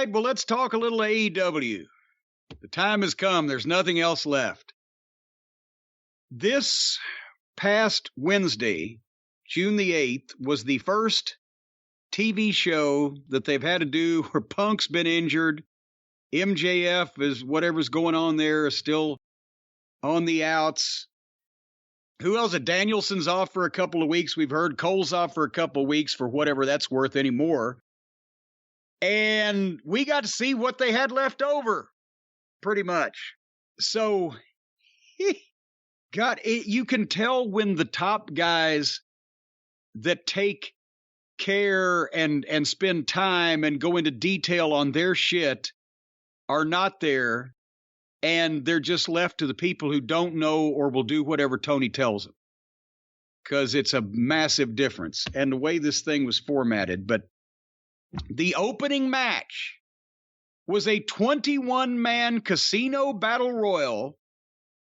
right, well, let's talk a little AEW. The time has come. There's nothing else left. This past Wednesday, June the 8th, was the first TV show that they've had to do where Punk's been injured. MJF is whatever's going on there is still on the outs. Who else? Danielson's off for a couple of weeks. We've heard Cole's off for a couple of weeks for whatever that's worth anymore. And we got to see what they had left over, pretty much. So, you can tell when the top guys that take care and spend time and go into detail on their shit are not there, and they're just left to the people who don't know or will do whatever Tony tells them. Because it's a massive difference. And the way this thing was formatted. But the opening match was a 21-man casino battle royal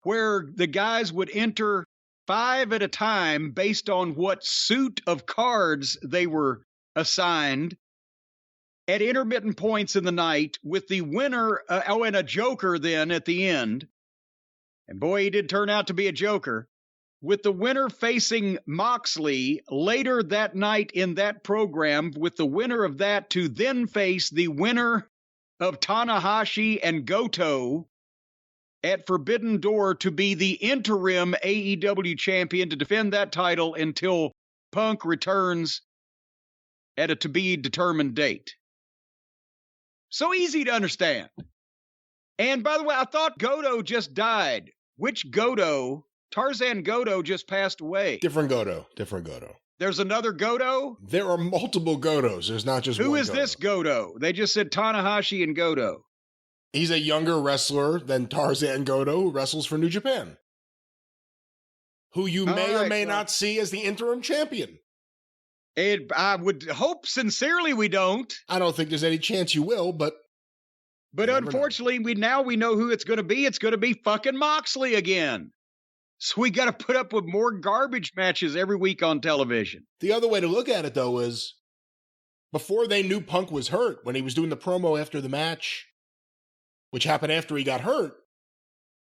where the guys would enter 5 at a time based on what suit of cards they were assigned at intermittent points in the night, with the winner, and a joker then at the end. And boy, he did turn out to be a joker. With the winner facing Moxley later that night in that program, with the winner of that to then face the winner of Tanahashi and Goto at Forbidden Door to be the interim AEW champion to defend that title until Punk returns at a to-be-determined date. So easy to understand. And by the way, I thought Goto just died. Which Goto? Tarzan Goto just passed away. Different Goto. There's another Goto? There are multiple Gotos. There's not just one Who is this Goto? They just said Tanahashi and Goto. He's a younger wrestler than Tarzan Goto, who wrestles for New Japan, who you may or may not see as the interim champion. I would hope sincerely we don't. I don't think there's any chance you will, but unfortunately, we know who it's going to be. It's going to be fucking Moxley again. So we got to put up with more garbage matches every week on television. The other way to look at it, though, is before they knew Punk was hurt, when he was doing the promo after the match, which happened after he got hurt,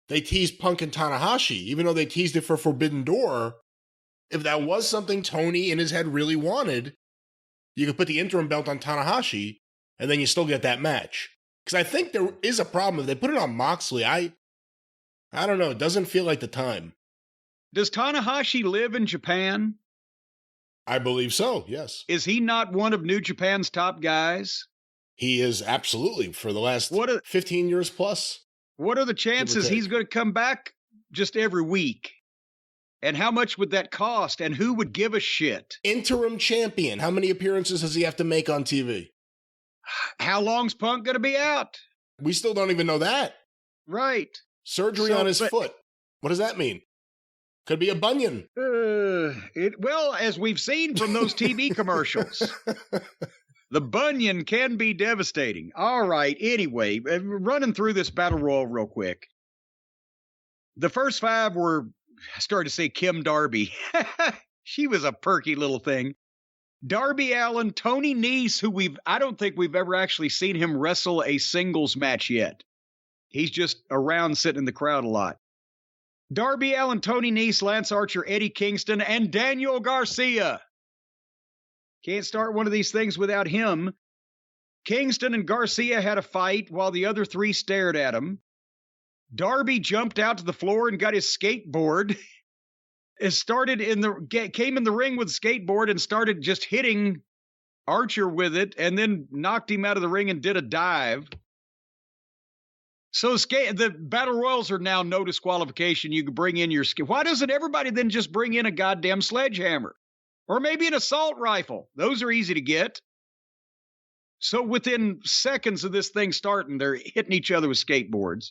they teased Punk and Tanahashi, even though they teased it for Forbidden Door. If that was something Tony in his head really wanted, you could put the interim belt on Tanahashi, and then you still get that match. Because I think there is a problem. If they put it on Moxley, I don't know. It doesn't feel like the time. Does Tanahashi live in Japan? I believe so, yes. Is he not one of New Japan's top guys? He is absolutely, for the last 15 years plus. What are the chances he's going to come back just every week? And how much would that cost? And who would give a shit? Interim champion. How many appearances does he have to make on TV? How long's Punk going to be out? We still don't even know that. Right. Surgery on his foot. What does that mean? Could be a bunion. Well, as we've seen from those TV commercials, the bunion can be devastating. All right. Anyway, running through this battle royal real quick. The first 5 were, I started to say Kim Darby. She was a perky little thing. Darby Allin, Tony Nese, who I don't think we've ever actually seen him wrestle a singles match yet. He's just around sitting in the crowd a lot. Darby Allin, Tony Nese, Lance Archer, Eddie Kingston, and Daniel Garcia. Can't start one of these things without him. Kingston and Garcia had a fight while the other 3 stared at him. Darby jumped out to the floor and got his skateboard. Came in the ring with a skateboard and started just hitting Archer with it, and then knocked him out of the ring and did a dive. So the battle royals are now no disqualification. You can bring in your skill. Why doesn't everybody then just bring in a goddamn sledgehammer? Or maybe an assault rifle? Those are easy to get. So within seconds of this thing starting, they're hitting each other with skateboards.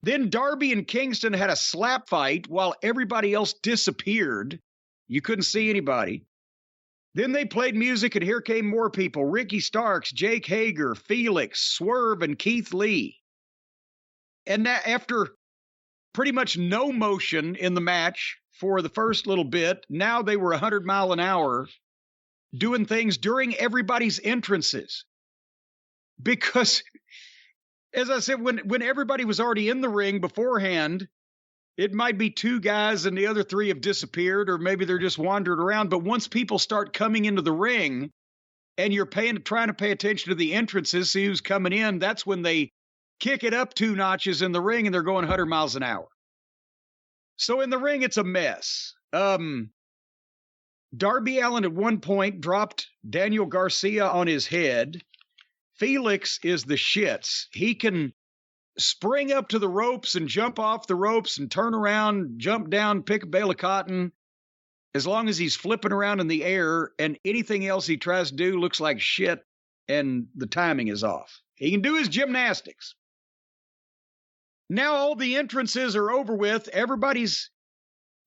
Then Darby and Kingston had a slap fight while everybody else disappeared. You couldn't see anybody. Then they played music, and here came more people. Ricky Starks, Jake Hager, Felix, Swerve, and Keith Lee. And after pretty much no motion in the match for the first little bit, now they were 100 miles an hour doing things during everybody's entrances. Because, as I said, when everybody was already in the ring beforehand, it might be two guys and the other three have disappeared, or maybe they're just wandered around. But once people start coming into the ring and you're trying to pay attention to the entrances, see who's coming in, that's when they kick it up 2 notches in the ring and they're going 100 miles an hour. So in the ring, it's a mess. Darby Allin at one point dropped Daniel Garcia on his head. Felix is the shits. He can spring up to the ropes and jump off the ropes and turn around, jump down, pick a bale of cotton, as long as he's flipping around in the air, and anything else he tries to do looks like shit and the timing is off. He can do his gymnastics. Now all the entrances are over with. Everybody's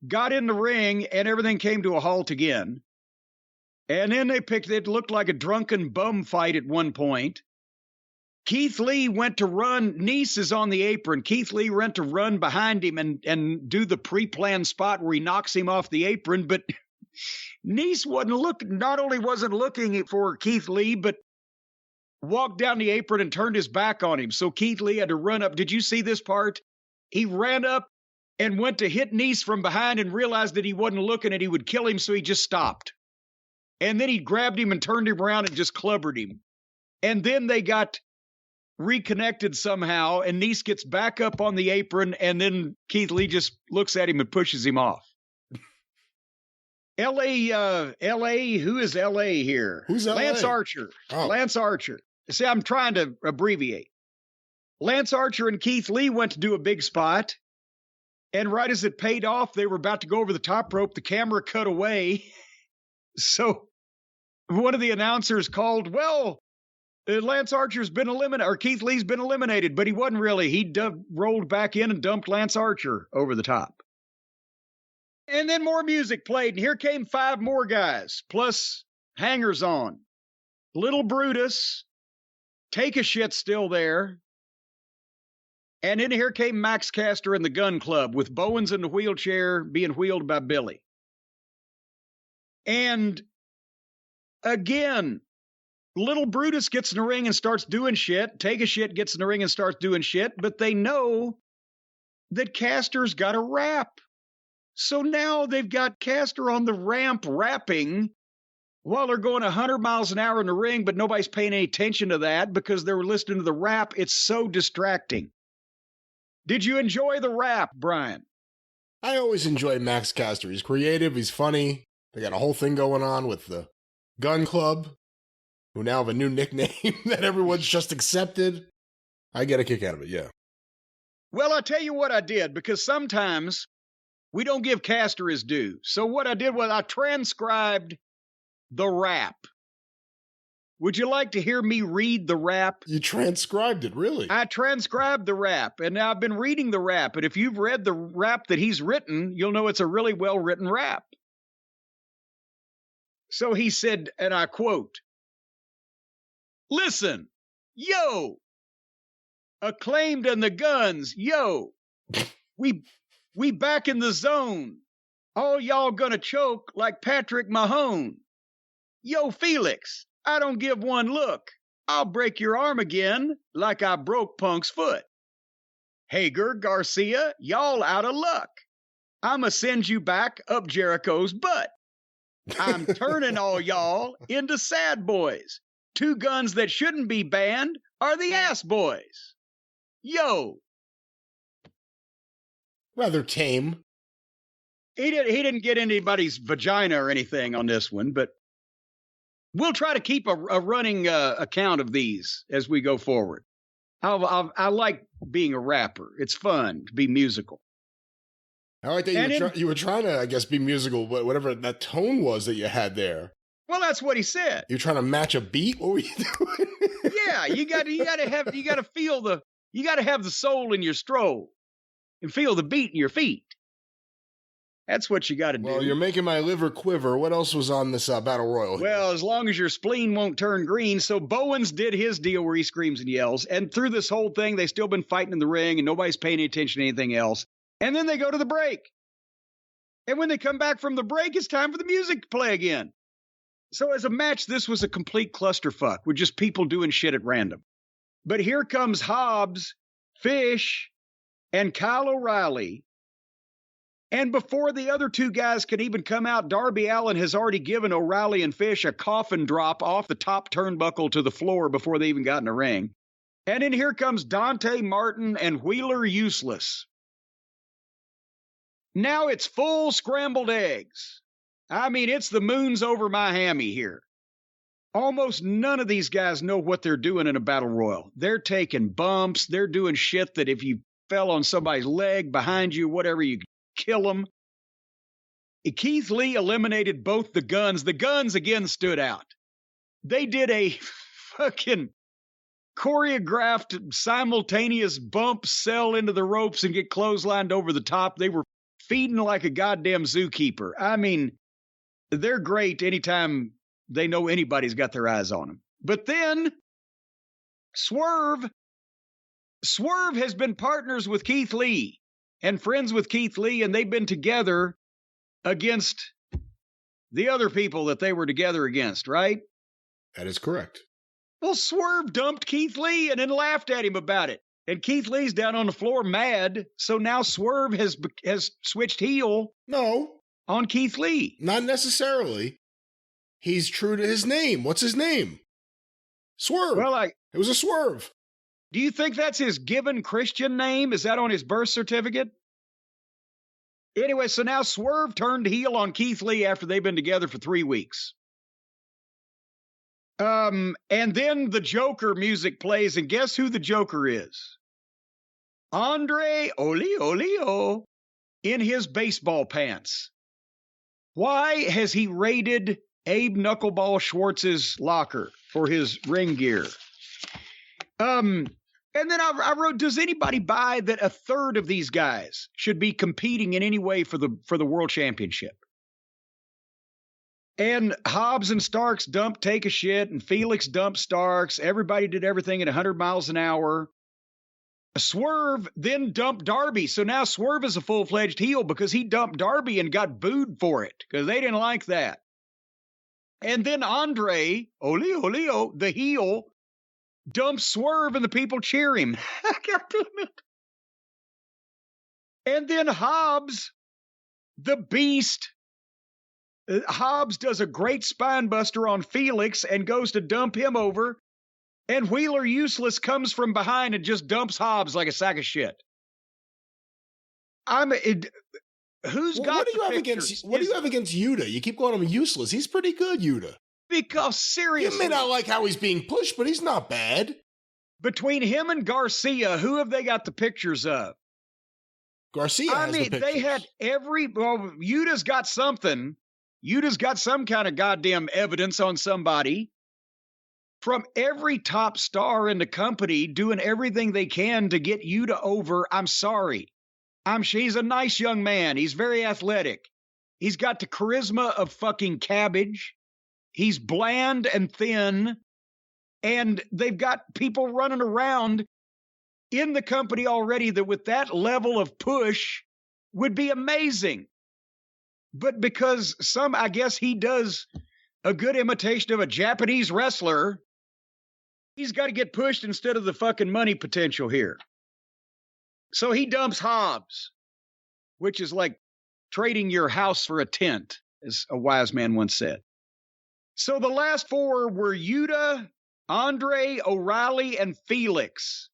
got in the ring and everything came to a halt again. And then it looked like a drunken bum fight at one point. Keith Lee went to run. Nice is on the apron. Keith Lee went to run behind him and do the pre-planned spot where he knocks him off the apron. But Nice not only wasn't looking for Keith Lee, but walked down the apron and turned his back on him. So Keith Lee had to run up. Did you see this part? He ran up and went to hit Nice from behind and realized that he wasn't looking and he would kill him, so he just stopped. And then he grabbed him and turned him around and just clubbered him. And then they got reconnected somehow, and Nice gets back up on the apron, and then Keith Lee just looks at him and pushes him off. L.A., who is L.A. here? Who's L.A.? Lance Archer. Oh. Lance Archer. See, I'm trying to abbreviate. Lance Archer and Keith Lee went to do a big spot, and right as it paid off, they were about to go over the top rope. The camera cut away. So one of the announcers called, well, Lance Archer's been eliminated, or Keith Lee's been eliminated, but he wasn't really. He rolled back in and dumped Lance Archer over the top. And then more music played, and here came 5 more guys, plus hangers on. Little Brutus, Take a Shit still there. And then here came Max Caster and the Gun Club, with Bowens in the wheelchair being wheeled by Billy. And again, Little Brutus gets in the ring and starts doing shit. Take a Shit gets in the ring and starts doing shit, but they know that Caster's got a rap. So now they've got Caster on the ramp rapping while they're going 100 miles an hour in the ring, but nobody's paying any attention to that because they were listening to the rap. It's so distracting. Did you enjoy the rap, Brian? I always enjoy Max Caster. He's creative. He's funny. They got a whole thing going on with the Gun Club, who now have a new nickname that everyone's just accepted. I get a kick out of it, yeah. Well, I'll tell you what I did, because sometimes we don't give Caster his due. So what I did was I transcribed the rap. Would you like to hear me read the rap? You transcribed it, really? I transcribed the rap, and now I've been reading the rap. And if you've read the rap that he's written, you'll know it's a really well-written rap. So he said, and I quote, "Listen, yo, Acclaimed and the Guns, yo, we back in the zone. All y'all gonna choke like Patrick Mahone. Yo, Felix, I don't give one look. I'll break your arm again like I broke Punk's foot. Hager, Garcia, y'all out of luck. I'ma send you back up Jericho's butt. I'm turning all y'all into sad boys. 2 guns that shouldn't be banned are the ass boys. Yo." Rather tame. He didn't get anybody's vagina or anything on this one, but we'll try to keep a running account of these as we go forward. I like being a rapper. It's fun to be musical. I like that you were trying to, I guess, be musical, but whatever that tone was that you had there. Well, that's what he said. You're trying to match a beat? What were you doing? Yeah, you got to have the soul in your stroll and feel the beat in your feet. That's what you got to do. Well, you're making my liver quiver. What else was on this Battle Royal here? Well, as long as your spleen won't turn green. So Bowens did his deal where he screams and yells. And through this whole thing, they've still been fighting in the ring and nobody's paying any attention to anything else. And then they go to the break. And when they come back from the break, it's time for the music to play again. So as a match, this was a complete clusterfuck with just people doing shit at random. But here comes Hobbs, Fish, and Kyle O'Reilly. And before the other two guys could even come out, Darby Allin has already given O'Reilly and Fish a coffin drop off the top turnbuckle to the floor before they even got in the ring. And then here comes Dante Martin and Wheeler Useless. Now it's full scrambled eggs. I mean, it's the moon's over my hammy here. Almost none of these guys know what they're doing in a battle royal. They're taking bumps. They're doing shit that if you fell on somebody's leg, behind you, whatever, you kill them. Keith Lee eliminated both the Guns. The Guns again stood out. They did a fucking choreographed simultaneous bump, sell into the ropes, and get clotheslined over the top. They were feeding like a goddamn zookeeper. I mean, they're great anytime they know anybody's got their eyes on them. But then Swerve has been partners with Keith Lee and friends with Keith Lee, and they've been together against the other people that they were together against, right? That is correct. Well, Swerve dumped Keith Lee and then laughed at him about it. And Keith Lee's down on the floor mad, so now Swerve has switched heel. No. On Keith Lee. Not necessarily. He's true to his name. What's his name? Swerve. Well, it was a Swerve. Do you think that's his given Christian name? Is that on his birth certificate? Anyway, so now Swerve turned heel on Keith Lee after they've been together for 3 weeks. And then the Joker music plays, and guess who the Joker is? Andre Olio in his baseball pants. Why has he raided Abe Knuckleball Schwartz's locker for his ring gear? And then I wrote, does anybody buy that a third of these guys should be competing in any way for the world championship? And Hobbs and Starks dumped Take a Shit, and Felix dumped Starks. Everybody did everything at 100 miles an hour. Swerve then dumped Darby. So now Swerve is a full-fledged heel because he dumped Darby and got booed for it because they didn't like that. And then Andre, Olio, the heel, dumps Swerve and the people cheer him. God damn it. And then Hobbs, the beast, Hobbs does a great spine buster on Felix and goes to dump him over. And Wheeler Useless comes from behind and just dumps Hobbs like a sack of shit. What do you have against Yuta? You keep calling him useless. He's pretty good, Yuta. Because seriously, you may not like how he's being pushed, but he's not bad. Between him and Garcia, who have they got the pictures of? Garcia has the pictures. They had Yuta's got something. Yuta's got some kind of goddamn evidence on somebody. From every top star in the company doing everything they can to get Yuta over. I'm sorry. He's a nice young man. He's very athletic. He's got the charisma of fucking cabbage. He's bland and thin. And they've got people running around in the company already that with that level of push would be amazing. But because I guess he does a good imitation of a Japanese wrestler, he's got to get pushed instead of the fucking money potential here. So he dumps Hobbs, which is like trading your house for a tent, as a wise man once said. So the last four were Yuta, Andre, O'Reilly, and Felix.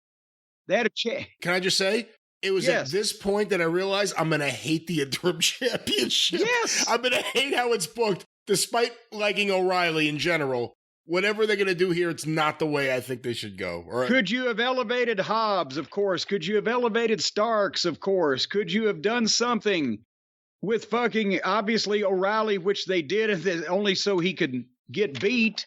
They had a chance. Can I just say, it was at this point that I realized I'm going to hate the interim championship. Yes. I'm going to hate how it's booked, despite liking O'Reilly in general. Whatever they're going to do here, it's not the way I think they should go. Could you have elevated Hobbs? Of course. Could you have elevated Starks? Of course. Could you have done something with fucking, obviously, O'Reilly, which they did only so he could get beat?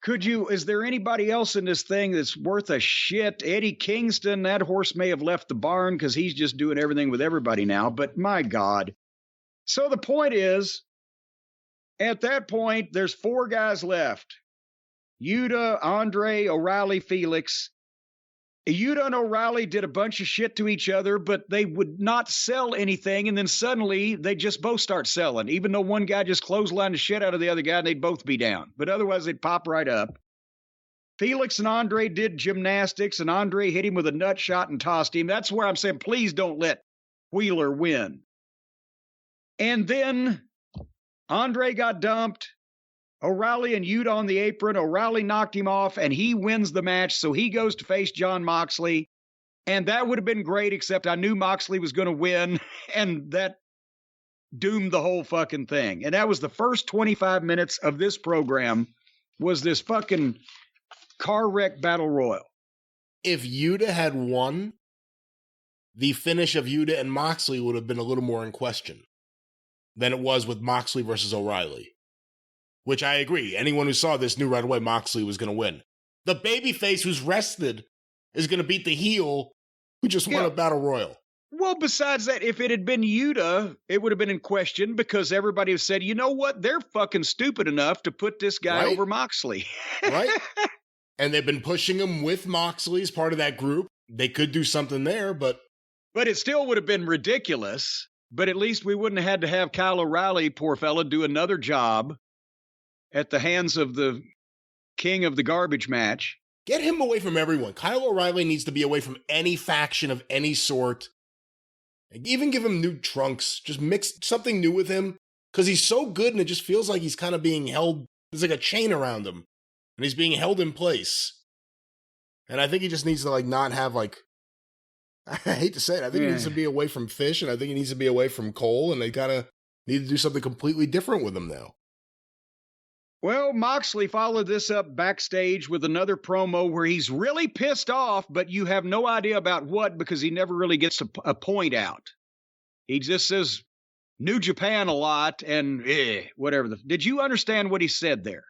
Is there anybody else in this thing that's worth a shit? Eddie Kingston, that horse may have left the barn because he's just doing everything with everybody now, but my God. So the point is, at that point, there's 4 guys left. Yuta, Andre, O'Reilly, Felix. Yuta and O'Reilly did a bunch of shit to each other, but they would not sell anything, and then suddenly they just both start selling, even though one guy just clotheslined the shit out of the other guy, and they'd both be down. But otherwise, they'd pop right up. Felix and Andre did gymnastics, and Andre hit him with a nut shot and tossed him. That's where I'm saying, please don't let Wheeler win. And then Andre got dumped. O'Reilly and Yuta on the apron. O'Reilly knocked him off, and he wins the match, so he goes to face Jon Moxley. And that would have been great, except I knew Moxley was going to win, and that doomed the whole fucking thing. And that was the first 25 minutes of this program, was this fucking car wreck battle royal. If Yuta had won, the finish of Yuta and Moxley would have been a little more in question than it was with Moxley versus O'Reilly. Which I agree. Anyone who saw this knew right away Moxley was going to win. The babyface who's rested is going to beat the heel who just won a battle royal. Well, besides that, if it had been Yuta, it would have been in question because everybody have said, you know what? They're fucking stupid enough to put this guy over Moxley. Right? And they've been pushing him with Moxley as part of that group. They could do something there, but it still would have been ridiculous. But at least we wouldn't have had to have Kyle O'Reilly, poor fella, do another job at the hands of the king of the garbage match. Get him away from everyone. Kyle O'Reilly needs to be away from any faction of any sort. Even give him new trunks. Just mix something new with him. Because he's so good and it just feels like he's kind of being held. There's like a chain around him. And he's being held in place. And I think he just needs to not have I hate to say it. I think he needs to be away from Fish. And I think he needs to be away from Cole. And they need to do something completely different with him now. Well, Moxley followed this up backstage with another promo where he's really pissed off, but you have no idea about what because he never really gets a point out. He just says New Japan a lot and whatever. Did you understand what he said there?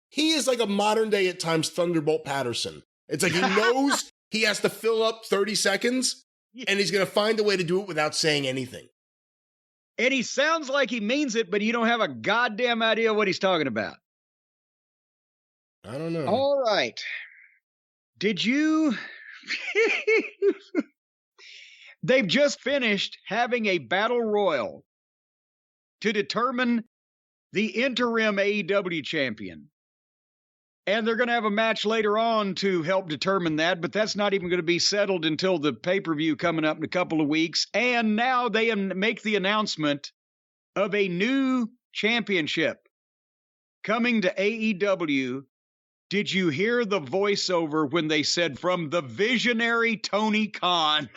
He is like a modern day at times Thunderbolt Patterson. It's like he knows he has to fill up 30 seconds and he's going to find a way to do it without saying anything. And he sounds like he means it, but you don't have a goddamn idea what he's talking about. I don't know. All right. Did you... They've just finished having a battle royal to determine the interim AEW champion. And they're going to have a match later on to help determine that, but that's not even going to be settled until the pay-per-view coming up in a couple of weeks. And now they make the announcement of a new championship coming to AEW. Did you hear the voiceover when they said from the visionary Tony Khan?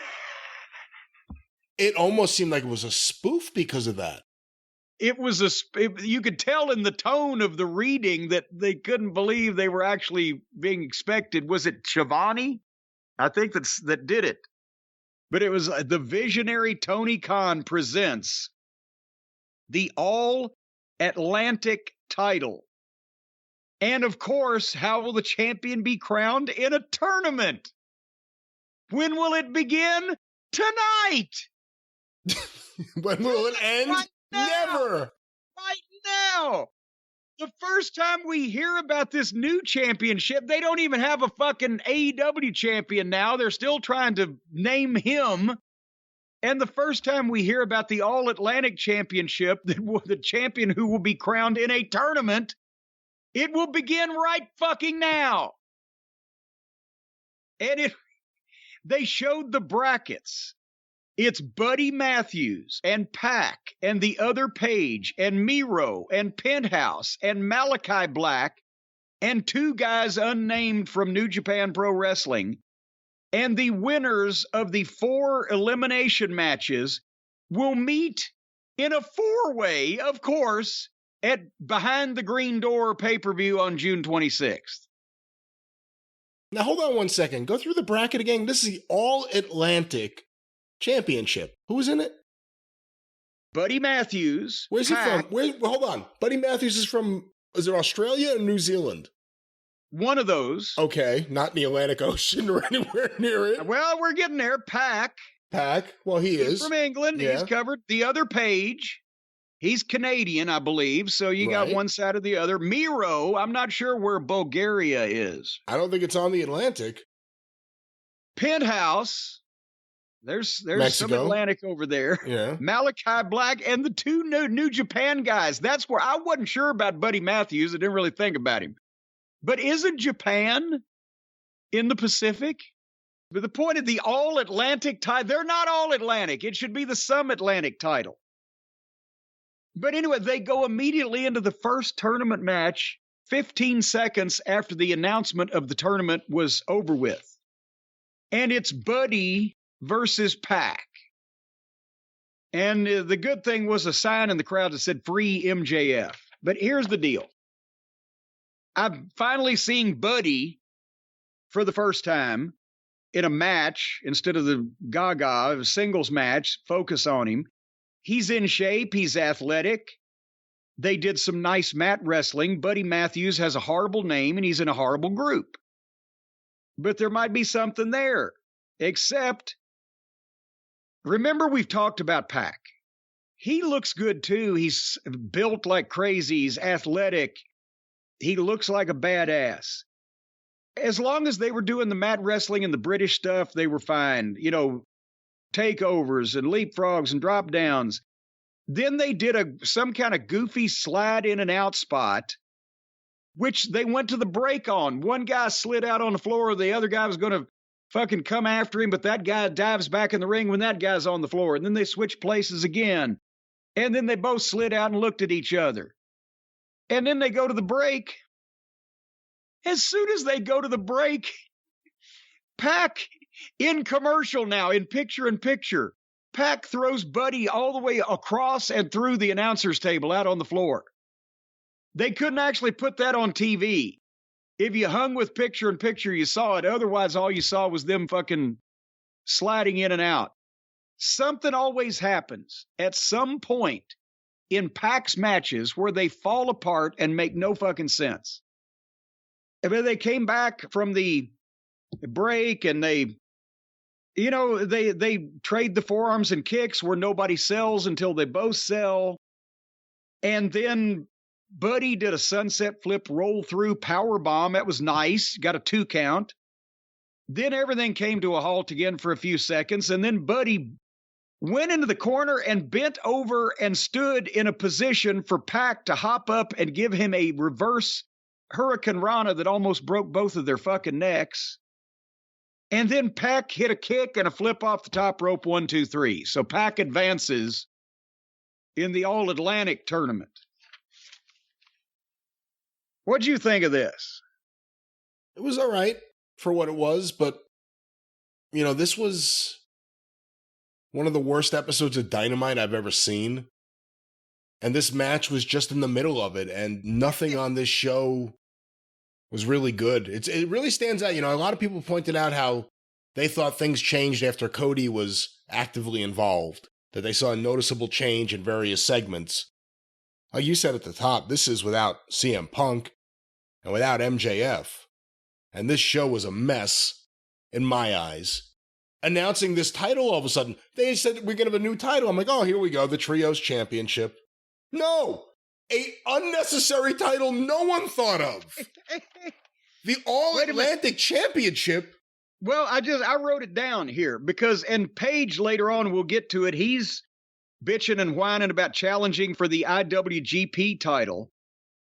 It almost seemed like it was a spoof because of that. It was you could tell in the tone of the reading that they couldn't believe they were actually being expected. Was it Shivani? I think that did it. But it was the visionary Tony Khan presents the All Atlantic title. And of course, how will the champion be crowned? In a tournament. When will it begin? Tonight. When will it end? Right now. Never. Right now. The first time we hear about this new championship, they don't even have a fucking AEW champion now. They're still trying to name him. And the first time we hear about the All Atlantic Championship, the champion who will be crowned in a tournament, it will begin right fucking now. And they showed the brackets. It's Buddy Matthews and Pac and the other Page and Miro and Penthouse and Malachi Black and two guys unnamed from New Japan Pro Wrestling. And the winners of the 4 elimination matches will meet in a 4-way, of course, at Behind the Green Door pay-per-view on June 26th. Now, hold on one second. Go through the bracket again. This is the All Atlantic Championship. Who's in it? Buddy Matthews. Where's he from? Hold on. Buddy Matthews is from, is it Australia or New Zealand? One of those. Okay, not in the Atlantic Ocean or anywhere near it. Well, we're getting there. Pac. Well, he's is. From England. Yeah. He's covered. The other Page. He's Canadian, I believe. So you got one side or the other. Miro, I'm not sure where Bulgaria is. I don't think it's on the Atlantic. Penthouse. There's some Atlantic over there. Yeah. Malachi Black and the two New Japan guys. That's where I wasn't sure about Buddy Matthews. I didn't really think about him. But isn't Japan in the Pacific? But the point of the All-Atlantic title, they're not All-Atlantic. It should be the Some Atlantic title. But anyway, they go immediately into the first tournament match 15 seconds after the announcement of the tournament was over with. And it's Buddy versus Pac. And the good thing was a sign in the crowd that said free MJF. But here's the deal. I'm finally seeing Buddy for the first time in a match instead of the Gaga, a singles match, focus on him. He's in shape. He's athletic. They did some nice mat wrestling. Buddy Matthews has a horrible name, and he's in a horrible group. But there might be something there. Except, remember we've talked about Pac. He looks good, too. He's built like crazy. He's athletic. He looks like a badass. As long as they were doing the mat wrestling and the British stuff, they were fine. You know, takeovers and leapfrogs and drop downs. Then they did some kind of goofy slide in and out spot, which they went to the break on. One guy slid out on the floor. The other guy was going to fucking come after him, but that guy dives back in the ring when that guy's on the floor. And then they switched places again. And then they both slid out and looked at each other. And then they go to the break. As soon as they go to the break, Pac, in commercial now, in picture-in-picture, Pac throws Buddy all the way across and through the announcer's table out on the floor. They couldn't actually put that on TV. If you hung with picture-in-picture, you saw it. Otherwise, all you saw was them fucking sliding in and out. Something always happens at some point in Pac's matches where they fall apart and make no fucking sense. I mean, they came back from the break and they trade the forearms and kicks where nobody sells until they both sell. And then Buddy did a sunset flip roll through power bomb. That was nice. Got a 2 count. Then everything came to a halt again for a few seconds. And then Buddy went into the corner and bent over and stood in a position for Pac to hop up and give him a reverse Hurricane Rana that almost broke both of their fucking necks. And then Pac hit a kick and a flip off the top rope, 1, 2, 3. So Pac advances in the All-Atlantic tournament. What'd you think of this? It was all right for what it was, but, this was one of the worst episodes of Dynamite I've ever seen. And this match was just in the middle of it, and nothing on this show was really good. It really stands out. A lot of people pointed out how they thought things changed after Cody was actively involved, that they saw a noticeable change in various segments. Like you said at the top, this is without CM Punk and without MJF. And this show was a mess, in my eyes. Announcing this title all of a sudden, they said we're going to have a new title. I'm like, oh, here we go, the Trios Championship. No! A unnecessary title no one thought of. The All-Atlantic Championship. Well, I wrote it down here because, and Paige later on, we'll get to it, he's bitching and whining about challenging for the IWGP title.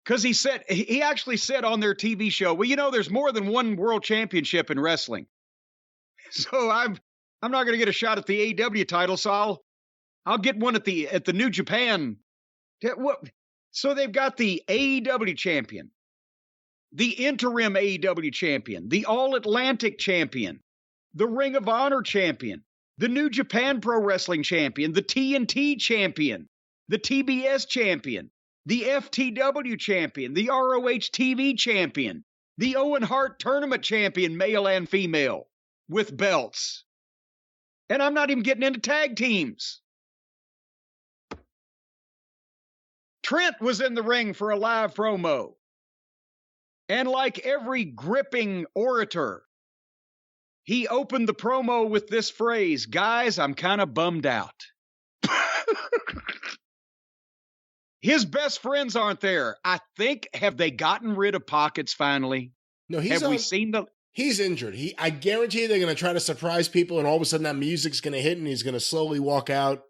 Because he actually said on their TV show, well, there's more than one world championship in wrestling. So I'm not going to get a shot at the AEW title, so I'll get one at the New Japan. So they've got the AEW champion, the interim AEW champion, the All-Atlantic champion, the Ring of Honor champion, the New Japan Pro Wrestling champion, the TNT champion, the TBS champion, the FTW champion, the ROH TV champion, the Owen Hart Tournament champion, male and female, with belts. And I'm not even getting into tag teams. Trent was in the ring for a live promo. And like every gripping orator, he opened the promo with this phrase, guys, I'm kind of bummed out. His best friends aren't there. I think, have they gotten rid of Pockets finally? No, He's injured. I guarantee they're going to try to surprise people and all of a sudden that music's going to hit and he's going to slowly walk out.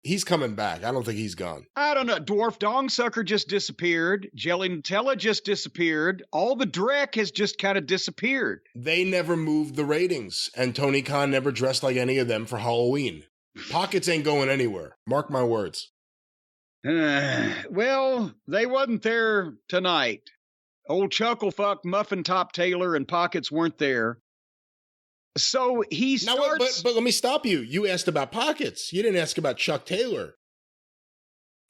He's coming back. I don't think he's gone. I don't know. Dwarf Dong Sucker just disappeared. Jelly Nutella just disappeared. All the dreck has just kind of disappeared. They never moved the ratings, and Tony Khan never dressed like any of them for Halloween. Pockets ain't going anywhere. Mark my words. Well, they wasn't there tonight. Old Chucklefuck, Muffin Top Taylor, and Pockets weren't there. So he starts... But let me stop you. You asked about Pockets. You didn't ask about Chuck Taylor.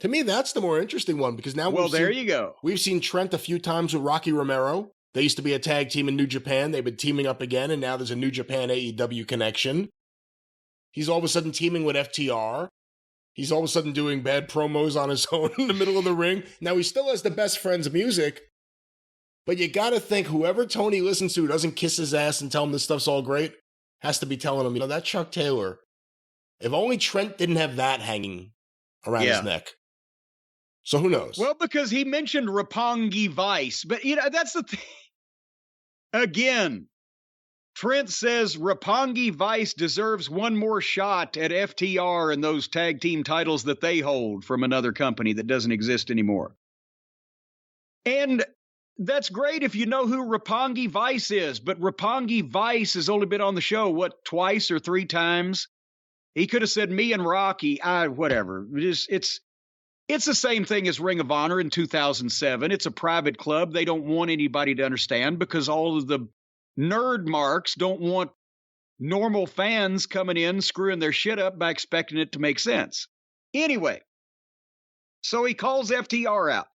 To me, that's the more interesting one because now you go. We've seen Trent a few times with Rocky Romero. They used to be a tag team in New Japan. They've been teaming up again, and now there's a New Japan AEW connection. He's all of a sudden teaming with FTR. He's all of a sudden doing bad promos on his own in the middle of the ring. Now, he still has the best friends music. But you got to think whoever Tony listens to doesn't kiss his ass and tell him this stuff's all great has to be telling him, you know, that Chuck Taylor, if only Trent didn't have that hanging around his neck. So who knows? Well, because he mentioned Roppongi Vice. But, you know, that's the thing. Again, Trent says Roppongi Vice deserves one more shot at FTR and those tag team titles that they hold from another company that doesn't exist anymore. And that's great if you know who Roppongi Vice is, but Roppongi Vice has only been on the show, twice or three times? He could have said me and Rocky, whatever. It's the same thing as Ring of Honor in 2007. It's a private club. They don't want anybody to understand because all of the nerd marks don't want normal fans coming in, screwing their shit up by expecting it to make sense. Anyway, so he calls FTR out.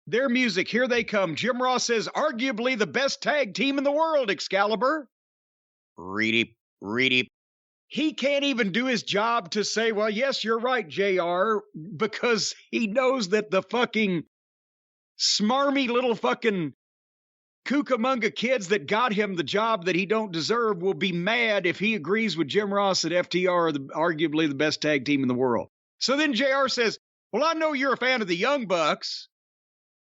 Their music, here they come. Jim Ross says, arguably the best tag team in the world, Excalibur. Read it. He can't even do his job to say, well, yes, you're right, JR, because he knows that the fucking smarmy little fucking Cucamonga kids that got him the job that he don't deserve will be mad if he agrees with Jim Ross that FTR are arguably the best tag team in the world. So then JR says, well, I know you're a fan of the Young Bucks.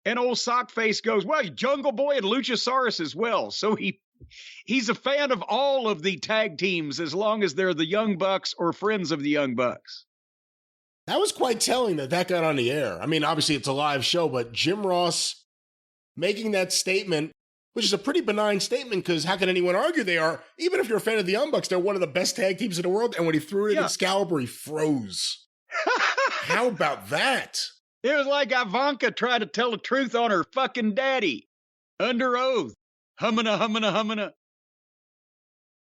And old Sockface goes, well, Jungle Boy and Luchasaurus as well. So he's a fan of all of the tag teams as long as they're the Young Bucks or friends of the Young Bucks. That was quite telling that got on the air. I mean, obviously it's a live show, but Jim Ross making that statement, which is a pretty benign statement because how can anyone argue they are? Even if you're a fan of the Young Bucks, they're one of the best tag teams in the world. And when he threw it at Excalibur, he froze. How about that? It was like Ivanka tried to tell the truth on her fucking daddy. Under oath. Hummina.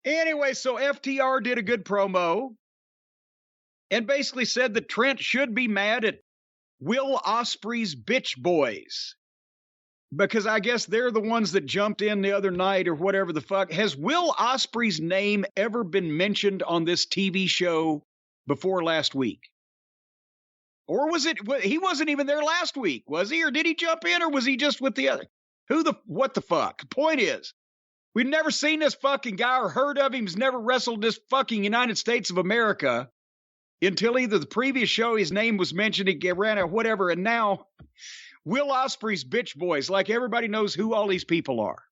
Anyway, so FTR did a good promo and basically said that Trent should be mad at Will Ospreay's bitch boys. Because I guess they're the ones that jumped in the other night or whatever the fuck. Has Will Ospreay's name ever been mentioned on this TV show before last week? Or was it, he wasn't even there last week, was he? Or did he jump in, or was he just with the other? What the fuck? The point is, we've never seen this fucking guy or heard of him. He's never wrestled this fucking United States of America until either the previous show his name was mentioned, he ran out, whatever, and now Will Ospreay's bitch boys, like everybody knows who all these people are.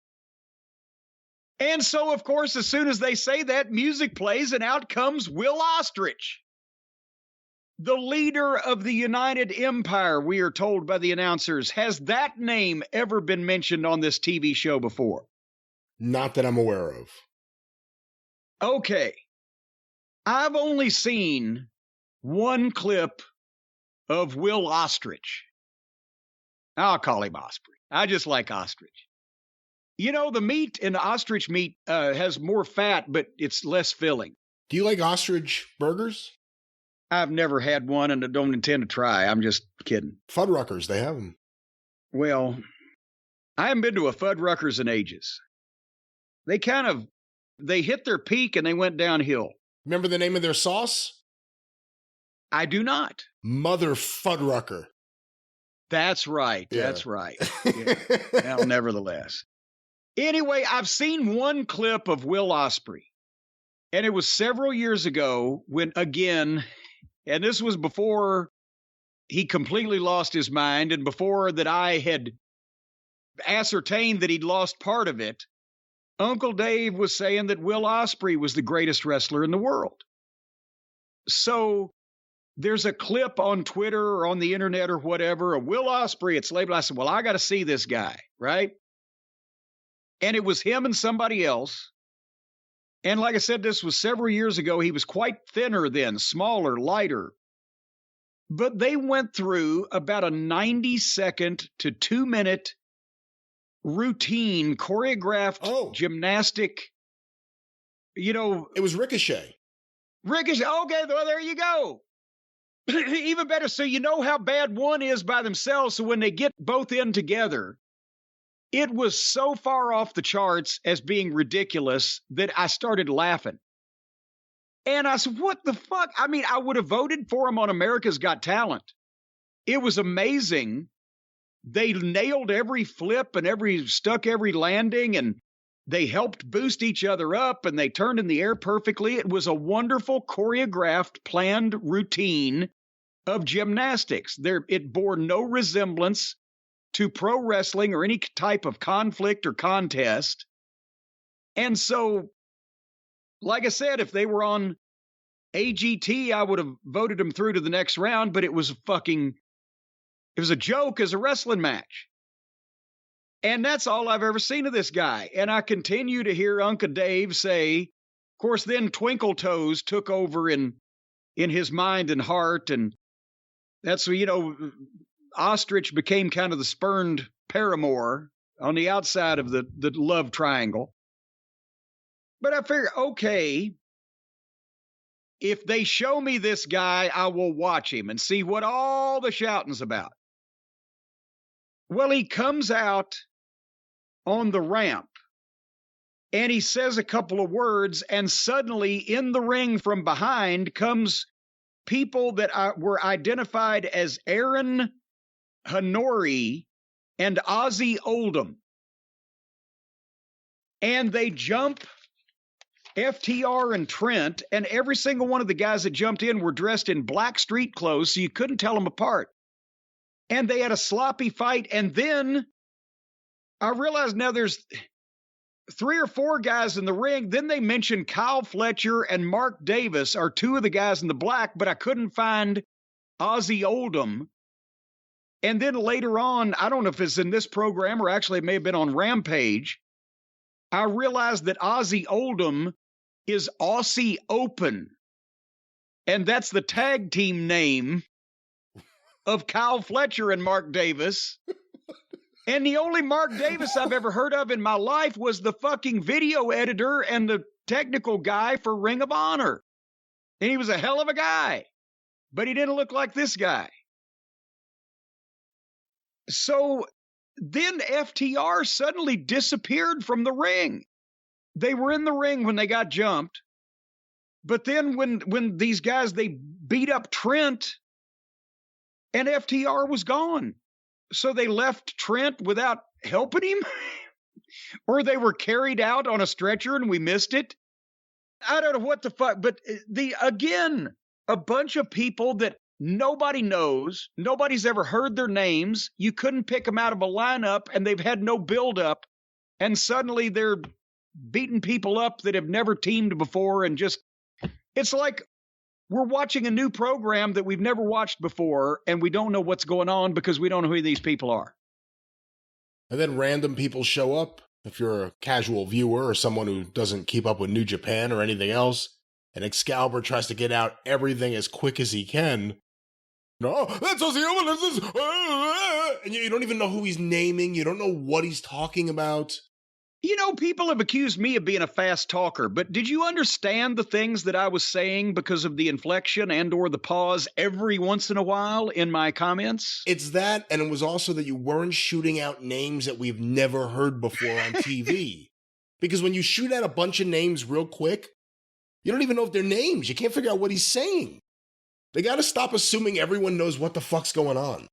And so, of course, as soon as they say that, music plays, and out comes Will Ostrich. The leader of the United Empire, we are told by the announcers. Has that name ever been mentioned on this TV show before? Not that I'm aware of. Okay. I've only seen one clip of Will Ostrich. I'll call him Osprey. I just like ostrich. You know, the meat in the ostrich meat has more fat, but it's less filling. Do you like ostrich burgers? I've never had one and I don't intend to try. I'm just kidding. Fuddruckers, they have them. Well, I haven't been to a Fuddruckers in ages. They hit their peak and they went downhill. Remember the name of their sauce? I do not. Mother Fuddrucker. That's right. Yeah. That's right. Yeah. Well, nevertheless. Anyway, I've seen one clip of Will Ospreay. And it was several years ago when, again, and this was before he completely lost his mind and before that I had ascertained that he'd lost part of it, Uncle Dave was saying that Will Ospreay was the greatest wrestler in the world. So there's a clip on Twitter or on the internet or whatever, of Will Ospreay. It's labeled. I said, well, I got to see this guy, right? And it was him and somebody else. And like I said, this was several years ago. He was quite thinner then, smaller, lighter. But they went through about a 90-second to 2-minute routine, choreographed gymnastic, It was Ricochet. Ricochet. Okay, well, there you go. Even better. So you know how bad one is by themselves. So when they get both in together, it was so far off the charts as being ridiculous that I started laughing. And I said, what the fuck? I mean, I would have voted for him on America's Got Talent. It was amazing. They nailed every flip and stuck every landing, and they helped boost each other up, and they turned in the air perfectly. It was a wonderful, choreographed, planned routine of gymnastics. It bore no resemblance to pro wrestling or any type of conflict or contest. And so, like I said, if they were on AGT, I would have voted them through to the next round, but it was a joke as a wrestling match. And that's all I've ever seen of this guy. And I continue to hear Uncle Dave say, of course, then Twinkle Toes took over in his mind and heart. And that's, Ostrich became kind of the spurned paramour on the outside of the love triangle. But I figure, okay, if they show me this guy, I will watch him and see what all the shouting's about. Well, he comes out on the ramp and he says a couple of words, and suddenly in the ring from behind comes people that were identified as Aaron Hanori and Ozzy Oldham. And they jump FTR and Trent, and every single one of the guys that jumped in were dressed in black street clothes, so you couldn't tell them apart. And they had a sloppy fight, and then I realized now there's 3 or 4 guys in the ring. Then they mentioned Kyle Fletcher and Mark Davis are 2 of the guys in the black, but I couldn't find Ozzy Oldham. And then later on, I don't know if it's in this program or actually it may have been on Rampage, I realized that Ozzy Oldham is Aussie Open. And that's the tag team name of Kyle Fletcher and Mark Davis. And the only Mark Davis I've ever heard of in my life was the fucking video editor and the technical guy for Ring of Honor. And he was a hell of a guy, but he didn't look like this guy. So then FTR suddenly disappeared from the ring. They were in the ring when they got jumped. But then when these guys, they beat up Trent, and FTR was gone. So they left Trent without helping him? Or they were carried out on a stretcher and we missed it? I don't know what the fuck. But again, a bunch of people that nobody knows. Nobody's ever heard their names. You couldn't pick them out of a lineup, and they've had no build-up. And suddenly they're beating people up that have never teamed before, and just, it's like we're watching a new program that we've never watched before, and we don't know what's going on because we don't know who these people are. And then random people show up. If you're a casual viewer or someone who doesn't keep up with New Japan or anything else, and Excalibur tries to get out everything as quick as he can. No, that's and you don't even know who he's naming. You don't know what he's talking about. You know, people have accused me of being a fast talker, but did you understand the things that I was saying because of the inflection and or the pause every once in a while in my comments? It's that, and it was also that you weren't shooting out names that we've never heard before on TV. Because when you shoot out a bunch of names real quick, you don't even know if they're names. You can't figure out what he's saying. They got to stop assuming everyone knows what the fuck's going on.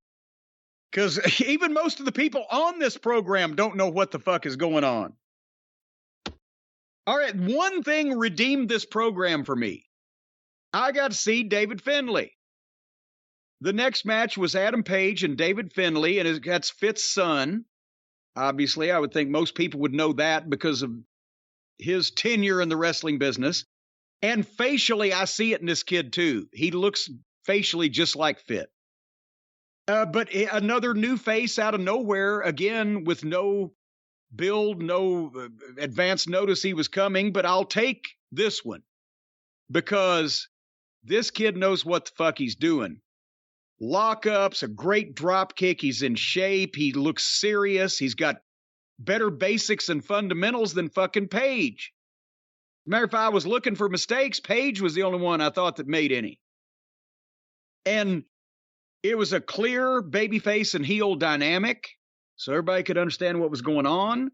Because even most of the people on this program don't know what the fuck is going on. All right, one thing redeemed this program for me. I got to see David Finlay. The next match was Adam Page and David Finlay, and that's Fitz's son. Obviously, I would think most people would know that because of his tenure in the wrestling business. And facially, I see it in this kid, too. He looks facially just like Fit. But another new face out of nowhere, again, with no build, no advance notice he was coming, but I'll take this one because this kid knows what the fuck he's doing. Lockups, a great drop kick. He's in shape. He looks serious. He's got better basics and fundamentals than fucking Page. Matter of fact, I was looking for mistakes. Page was the only one I thought that made any. And it was a clear babyface and heel dynamic, so everybody could understand what was going on.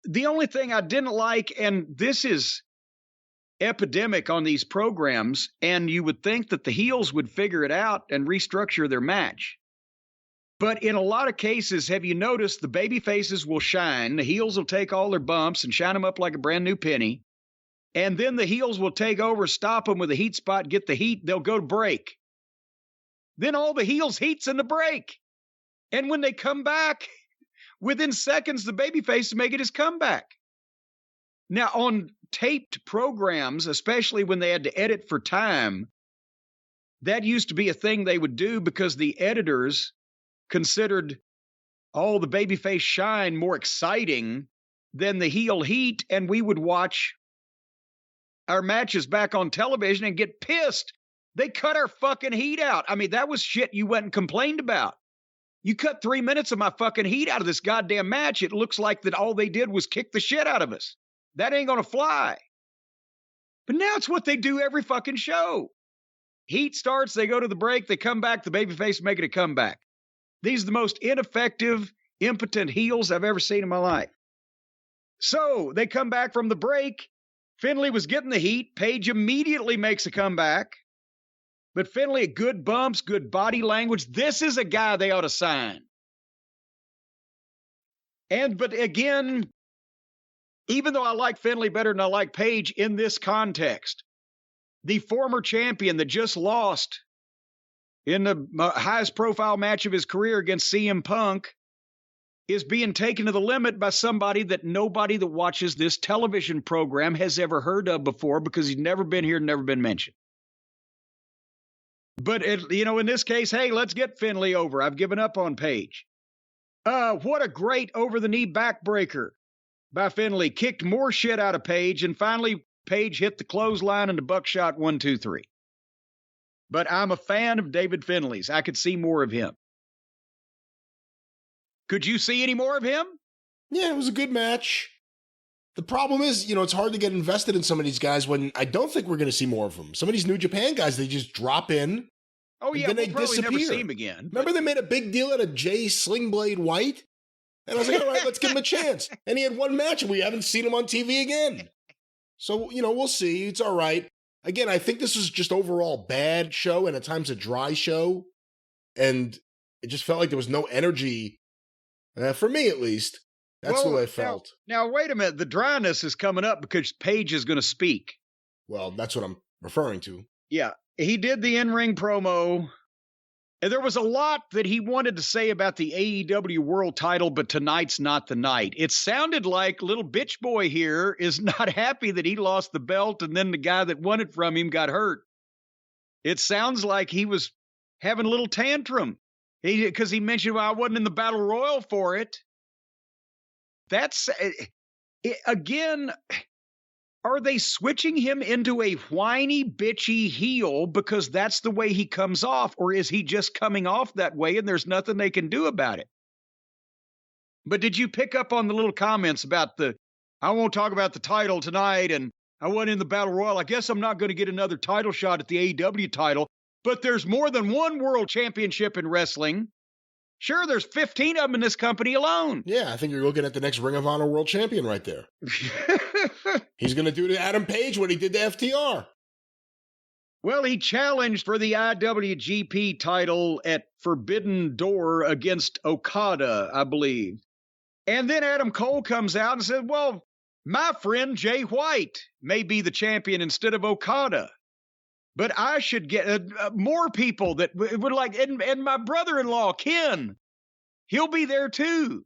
The only thing I didn't like, and this is epidemic on these programs, and you would think that the heels would figure it out and restructure their match. But in a lot of cases, have you noticed the baby faces will shine, the heels will take all their bumps and shine them up like a brand new penny, and then the heels will take over, stop them with a heat spot, get the heat, they'll go to break. Then all the heels heats in the break. And when they come back, within seconds, the babyface is making his comeback. Now, on taped programs, especially when they had to edit for time, that used to be a thing they would do because the editors considered all the babyface shine more exciting than the heel heat, and we would watch our matches back on television and get pissed. They cut our fucking heat out. I mean, that was shit you went and complained about. You cut 3 minutes of my fucking heat out of this goddamn match. It looks like that all they did was kick the shit out of us. That ain't gonna fly. But now it's what they do every fucking show. Heat starts, they go to the break, they come back, the babyface making a comeback. These are the most ineffective, impotent heels I've ever seen in my life. So they come back from the break. Finlay was getting the heat. Page immediately makes a comeback. But Finlay, good bumps, good body language. This is a guy they ought to sign. But again, even though I like Finlay better than I like Page in this context, the former champion that just lost in the highest profile match of his career against CM Punk is being taken to the limit by somebody that nobody that watches this television program has ever heard of before because he's never been here, never been mentioned. But, in this case, hey, let's get Finlay over. I've given up on Page. What a great over-the-knee backbreaker by Finlay. Kicked more shit out of Page, and finally Page hit the clothesline and the buckshot 1, 2, 3. But I'm a fan of David Finlay's. I could see more of him. Could you see any more of him? Yeah, it was a good match. The problem is, it's hard to get invested in some of these guys when I don't think we're going to see more of them. Some of these New Japan guys, they just drop in. Oh, yeah, then we'll they probably disappear. never see him again. Remember they made a big deal out of Jay Slingblade White? And I was like, all right, let's give him a chance. And he had one match, and we haven't seen him on TV again. So, we'll see. It's all right. Again, I think this was just overall bad show and at times a dry show. And it just felt like there was no energy, for me at least. That's the way I felt. Now, wait a minute. The dryness is coming up because Page is going to speak. Well, that's what I'm referring to. Yeah. He did the in-ring promo. And there was a lot that he wanted to say about the AEW world title, but tonight's not the night. It sounded like little bitch boy here is not happy that he lost the belt and then the guy that won it from him got hurt. It sounds like he was having a little tantrum because he mentioned, well, I wasn't in the Battle Royal for it. That's, again, are they switching him into a whiny, bitchy heel because that's the way he comes off? Or is he just coming off that way and there's nothing they can do about it? But did you pick up on the little comments about I won't talk about the title tonight and I wasn't in the Battle Royal. I guess I'm not going to get another title shot at the AEW title, but there's more than one world championship in wrestling. Sure, there's 15 of them in this company alone. Yeah, I think you're looking at the next Ring of Honor world champion right there. He's going to do to Adam Page what he did to FTR. Well, he challenged for the IWGP title at Forbidden Door against Okada, I believe. And then Adam Cole comes out and said, well, my friend Jay White may be the champion instead of Okada. But I should get more people that would like, and my brother-in-law, Ken, he'll be there too.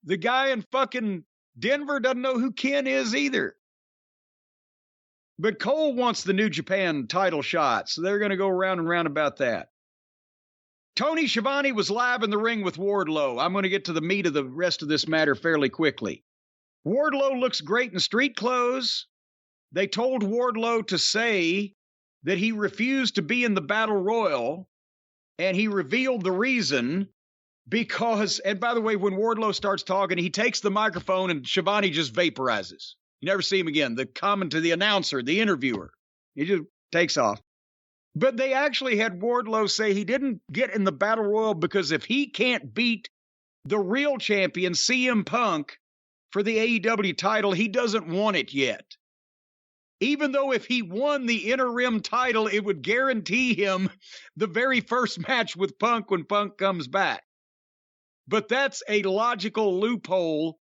The guy in fucking Denver doesn't know who Ken is either. But Cole wants the New Japan title shot, so they're going to go round and round about that. Tony Schiavone was live in the ring with Wardlow. I'm going to get to the meat of the rest of this matter fairly quickly. Wardlow looks great in street clothes. They told Wardlow to say that he refused to be in the Battle Royal, and he revealed the reason because, and by the way, when Wardlow starts talking, he takes the microphone and Schiavone just vaporizes. You never see him again. The announcer, the interviewer, he just takes off. But they actually had Wardlow say he didn't get in the Battle Royal because if he can't beat the real champion, CM Punk, for the AEW title, he doesn't want it yet. Even though if he won the interim title, it would guarantee him the very first match with Punk when Punk comes back. But that's a logical loophole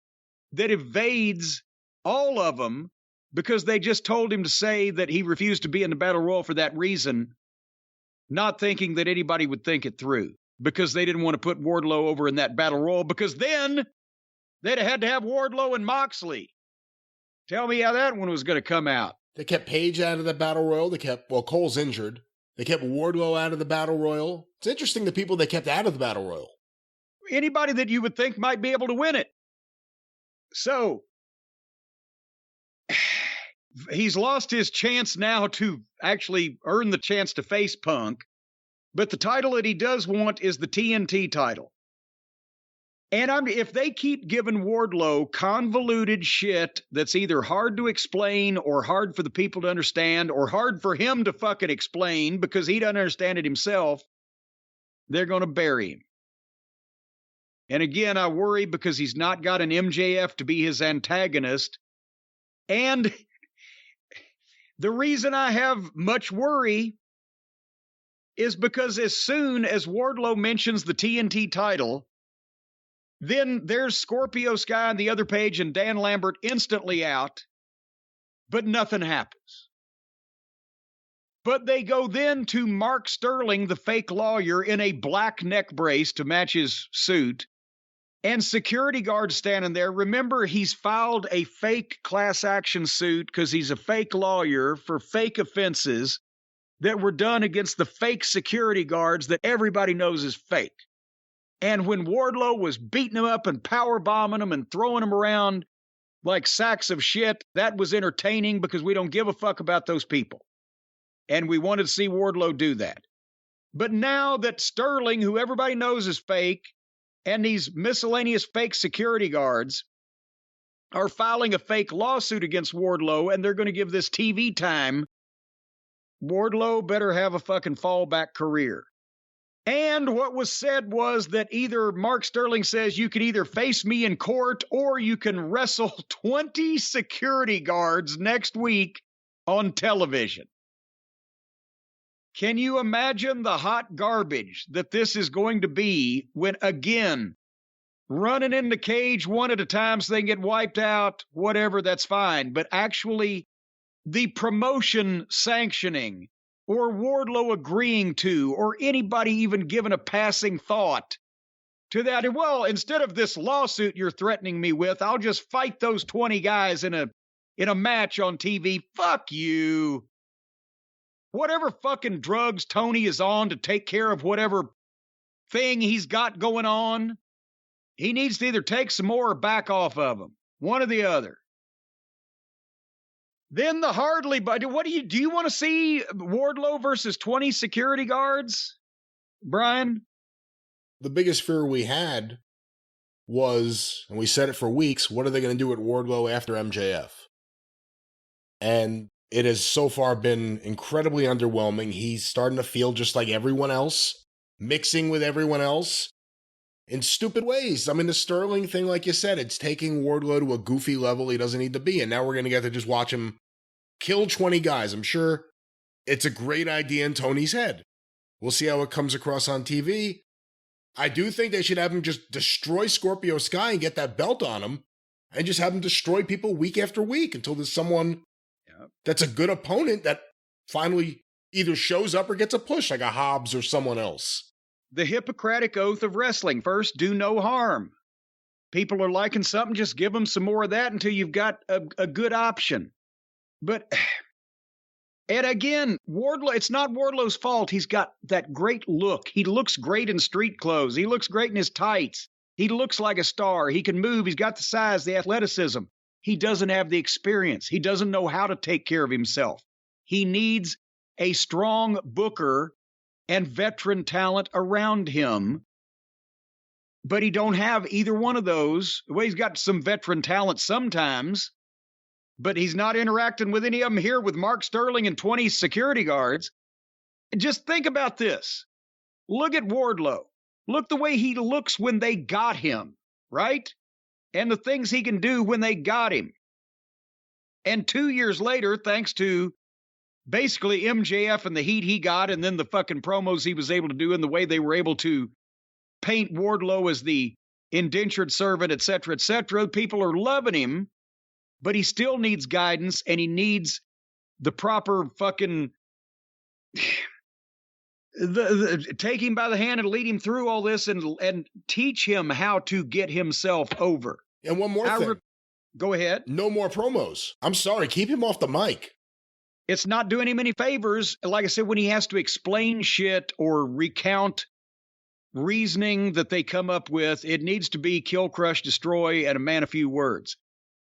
that evades all of them because they just told him to say that he refused to be in the Battle Royal for that reason, not thinking that anybody would think it through because they didn't want to put Wardlow over in that Battle Royal because then they'd have had to have Wardlow and Moxley. Tell me how that one was going to come out. They kept Paige out of the Battle Royal. Cole's injured. They kept Wardlow out of the Battle Royal. It's interesting the people they kept out of the Battle Royal. Anybody that you would think might be able to win it. So, he's lost his chance now to actually earn the chance to face Punk. But the title that he does want is the TNT title. And if they keep giving Wardlow convoluted shit that's either hard to explain or hard for the people to understand or hard for him to fucking explain because he doesn't understand it himself, they're going to bury him. And again, I worry because he's not got an MJF to be his antagonist. And the reason I have much worry is because as soon as Wardlow mentions the TNT title, then there's Scorpio Sky on the other page and Dan Lambert instantly out, but nothing happens. But they go then to Mark Sterling, the fake lawyer, in a black neck brace to match his suit, and security guards standing there. Remember, he's filed a fake class action suit because he's a fake lawyer for fake offenses that were done against the fake security guards that everybody knows is fake. And when Wardlow was beating him up and power bombing him and throwing him around like sacks of shit, that was entertaining because we don't give a fuck about those people. And we wanted to see Wardlow do that. But now that Sterling, who everybody knows is fake, and these miscellaneous fake security guards are filing a fake lawsuit against Wardlow, and they're going to give this TV time, Wardlow better have a fucking fallback career. And what was said was that either Mark Sterling says you can either face me in court or you can wrestle 20 security guards next week on television. Can you imagine the hot garbage that this is going to be when, again, running in the cage one at a time so they can get wiped out, whatever, that's fine. But actually, the promotion sanctioning or Wardlow agreeing to, or anybody even giving a passing thought to that. Well, instead of this lawsuit you're threatening me with, I'll just fight those 20 guys in a match on TV. Fuck you. Whatever fucking drugs Tony is on to take care of whatever thing he's got going on, he needs to either take some more or back off of them. One or the other. Then the Hardly Buddy. Do you want to see Wardlow versus 20 security guards, Brian? The biggest fear we had was, and we said it for weeks, what are they going to do with Wardlow after MJF? And it has so far been incredibly underwhelming. He's starting to feel just like everyone else, mixing with everyone else in stupid ways. I mean, the Sterling thing, like you said, it's taking Wardlow to a goofy level he doesn't need to be. And now we're going to get to just watch him kill 20 guys. I'm sure it's a great idea in Tony's head. We'll see how it comes across on TV. I do think they should have him just destroy Scorpio Sky and get that belt on him and just have him destroy people week after week until there's someone that's a good opponent that finally either shows up or gets a push, like a Hobbs or someone else. The Hippocratic Oath of Wrestling. First, do no harm. People are liking something, just give them some more of that until you've got a good option. But And again, Wardlow, it's not Wardlow's fault. He's got that great look. He looks great in street clothes. He looks great in his tights. He looks like a star. He can move. He's got the size, the athleticism. He doesn't have the experience. He doesn't know how to take care of himself. He needs a strong booker and veteran talent around him. But he don't have either one of those. Well, he's got some veteran talent sometimes, but he's not interacting with any of them here with Mark Sterling and 20 security guards. Just think about this. Look at Wardlow. Look the way he looks when they got him, right? And the things he can do when they got him. And 2 years later, thanks to basically MJF and the heat he got, and then the fucking promos he was able to do and the way they were able to paint Wardlow as the indentured servant, et cetera, people are loving him. But he still needs guidance, and he needs the proper fucking take him by the hand and lead him through all this and teach him how to get himself over. And one more thing. Go ahead. No more promos. I'm sorry. Keep him off the mic. It's not doing him any favors. Like I said, when he has to explain shit or recount reasoning that they come up with, it needs to be kill, crush, destroy, and a man of few words.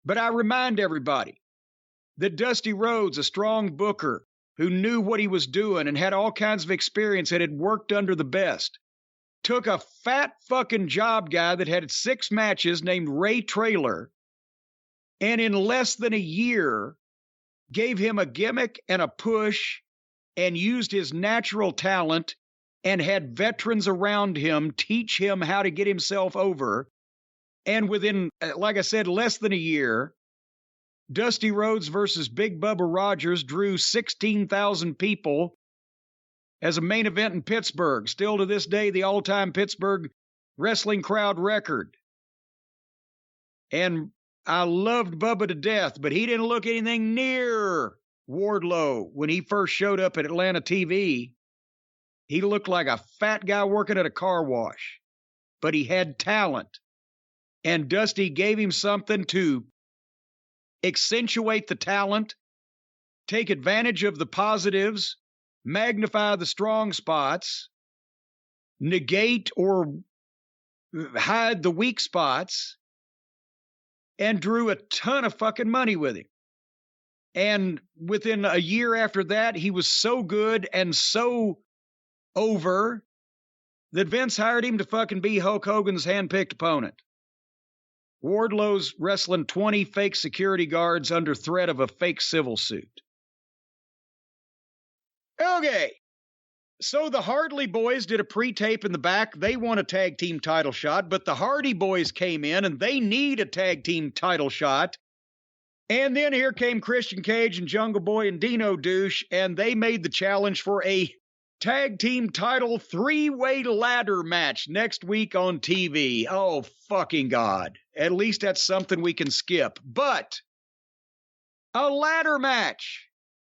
But I remind everybody that Dusty Rhodes, a strong booker who knew what he was doing and had all kinds of experience and had worked under the best, took a fat fucking job guy that had 6 matches named Ray Traylor, and in less than a year gave him a gimmick and a push and used his natural talent and had veterans around him teach him how to get himself over. And within, like I said, less than a year, Dusty Rhodes versus Big Bubba Rogers drew 16,000 people as a main event in Pittsburgh. Still to this day, the all-time Pittsburgh wrestling crowd record. And I loved Bubba to death, but he didn't look anything near Wardlow when he first showed up at Atlanta TV. He looked like a fat guy working at a car wash, but he had talent. And Dusty gave him something to accentuate the talent, take advantage of the positives, magnify the strong spots, negate or hide the weak spots, and drew a ton of fucking money with him. And within a year after that, he was so good and so over that Vince hired him to fucking be Hulk Hogan's handpicked opponent. Wardlow's wrestling 20 fake security guards under threat of a fake civil suit. Okay. So the Hardley boys did a pre-tape in the back. They won a tag team title shot, but the Hardy boys came in and they need a tag team title shot. And then here came Christian Cage and Jungle Boy and Dino Douche, and they made the challenge for a tag team title 3-way ladder match next week on TV. Oh, fucking God. At least that's something we can skip. But a ladder match,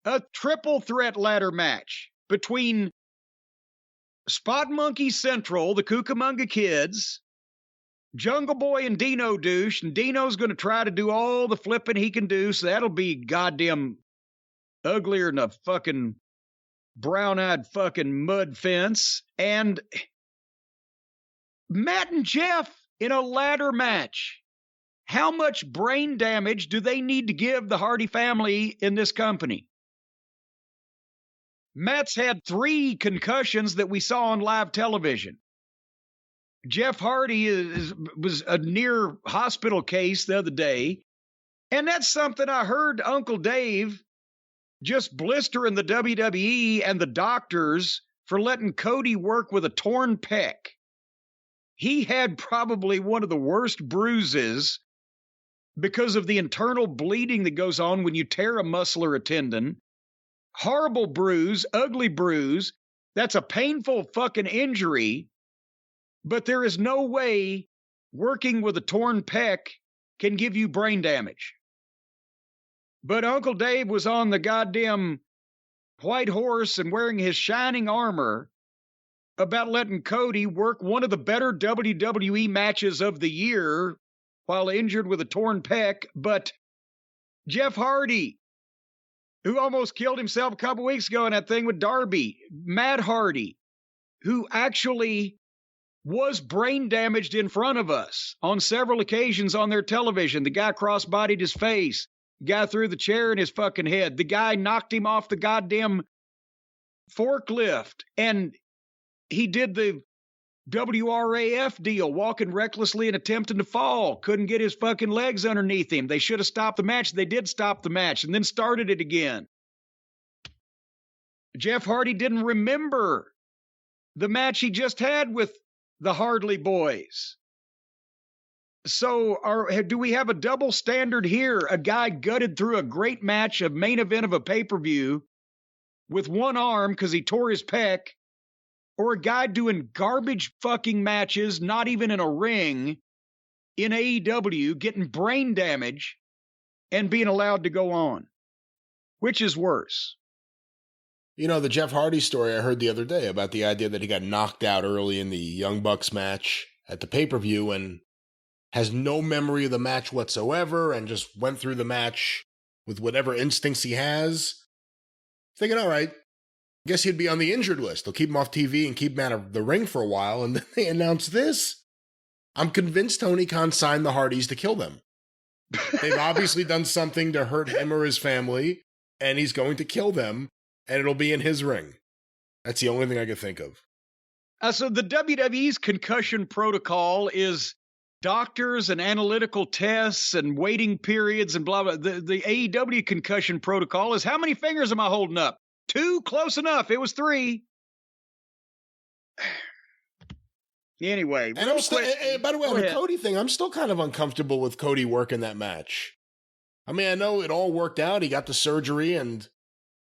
a triple threat ladder match between Spot Monkey Central, the Cucamonga Kids, Jungle Boy and Dino Douche, and Dino's going to try to do all the flipping he can do, so that'll be goddamn uglier than a fucking brown-eyed fucking mud fence. And Matt and Jeff in a ladder match. How much brain damage do they need to give the Hardy family in this company? Matt's had 3 concussions that we saw on live television. Jeff Hardy was a near hospital case the other day. And that's something I heard Uncle Dave just blistering the WWE and the doctors for letting Cody work with a torn pec. He had probably one of the worst bruises because of the internal bleeding that goes on when you tear a muscle or a tendon. Horrible bruise, ugly bruise. That's a painful fucking injury. But there is no way working with a torn pec can give you brain damage. But Uncle Dave was on the goddamn white horse and wearing his shining armor about letting Cody work one of the better WWE matches of the year while injured with a torn pec. But Jeff Hardy who almost killed himself a couple weeks ago in that thing with Darby, Matt Hardy, who actually was brain damaged in front of us on several occasions on their television. The guy cross-bodied his face. The guy threw the chair in his fucking head. The guy knocked him off the goddamn forklift. And he did the WRAF deal, walking recklessly and attempting to fall. Couldn't get his fucking legs underneath him. They should have stopped the match. They did stop the match and then started it again. Jeff Hardy didn't remember the match he just had with the Hardley Boys. So do we have a double standard here? A guy gutted through a great match, a main event of a pay-per-view with one arm because he tore his pec, or a guy doing garbage fucking matches, not even in a ring, in AEW, getting brain damage and being allowed to go on? Which is worse? You know, the Jeff Hardy story I heard the other day about the idea that he got knocked out early in the Young Bucks match at the pay-per-view and has no memory of the match whatsoever and just went through the match with whatever instincts he has. Thinking, all right, I guess he'd be on the injured list. They'll keep him off TV and keep him out of the ring for a while, and then they announce this. I'm convinced Tony Khan signed the Hardys to kill them. They've obviously done something to hurt him or his family, and he's going to kill them, and it'll be in his ring. That's the only thing I could think of. So the WWE's concussion protocol is doctors and analytical tests and waiting periods and blah, blah. The AEW concussion protocol is how many fingers am I holding up? 2? Close enough. It was 3. Anyway. And I'm still, by the way, on the Cody thing, I'm still kind of uncomfortable with Cody working that match. I mean, I know it all worked out. He got the surgery, and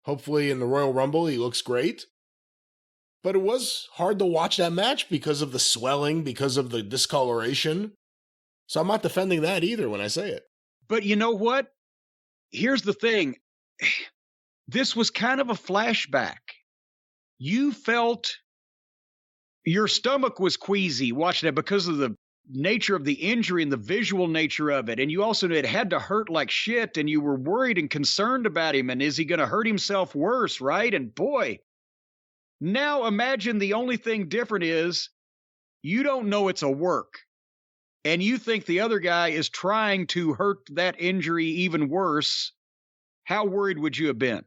hopefully in the Royal Rumble, he looks great. But it was hard to watch that match because of the swelling, because of the discoloration. So I'm not defending that either when I say it. But you know what? Here's the thing. This was kind of a flashback. You felt your stomach was queasy watching it because of the nature of the injury and the visual nature of it. And you also, it had to hurt like shit, and you were worried and concerned about him. And is he going to hurt himself worse, right? And boy, now imagine the only thing different is you don't know it's a work. And you think the other guy is trying to hurt that injury even worse. How worried would you have been?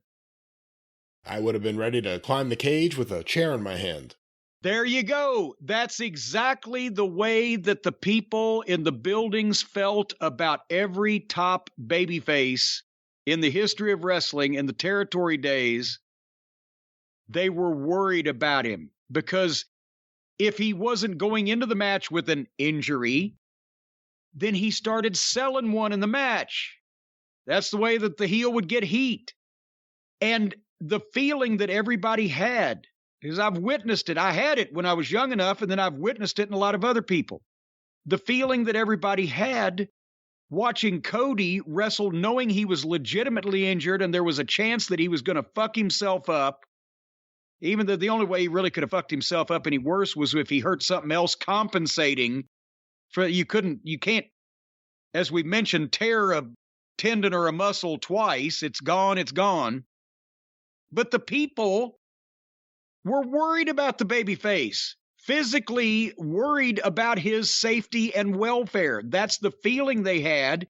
I would have been ready to climb the cage with a chair in my hand. There you go. That's exactly the way that the people in the buildings felt about every top babyface in the history of wrestling in the territory days. They were worried about him because if he wasn't going into the match with an injury, then he started selling one in the match. That's the way that the heel would get heat. And the feeling that everybody had, because I've witnessed it. I had it when I was young enough, and then I've witnessed it in a lot of other people. The feeling that everybody had watching Cody wrestle, knowing he was legitimately injured and there was a chance that he was going to fuck himself up, even though the only way he really could have fucked himself up any worse was if he hurt something else compensating for you can't, as we mentioned, tear a tendon or a muscle twice. It's gone, it's gone. But the people were worried about the babyface, physically worried about his safety and welfare. That's the feeling they had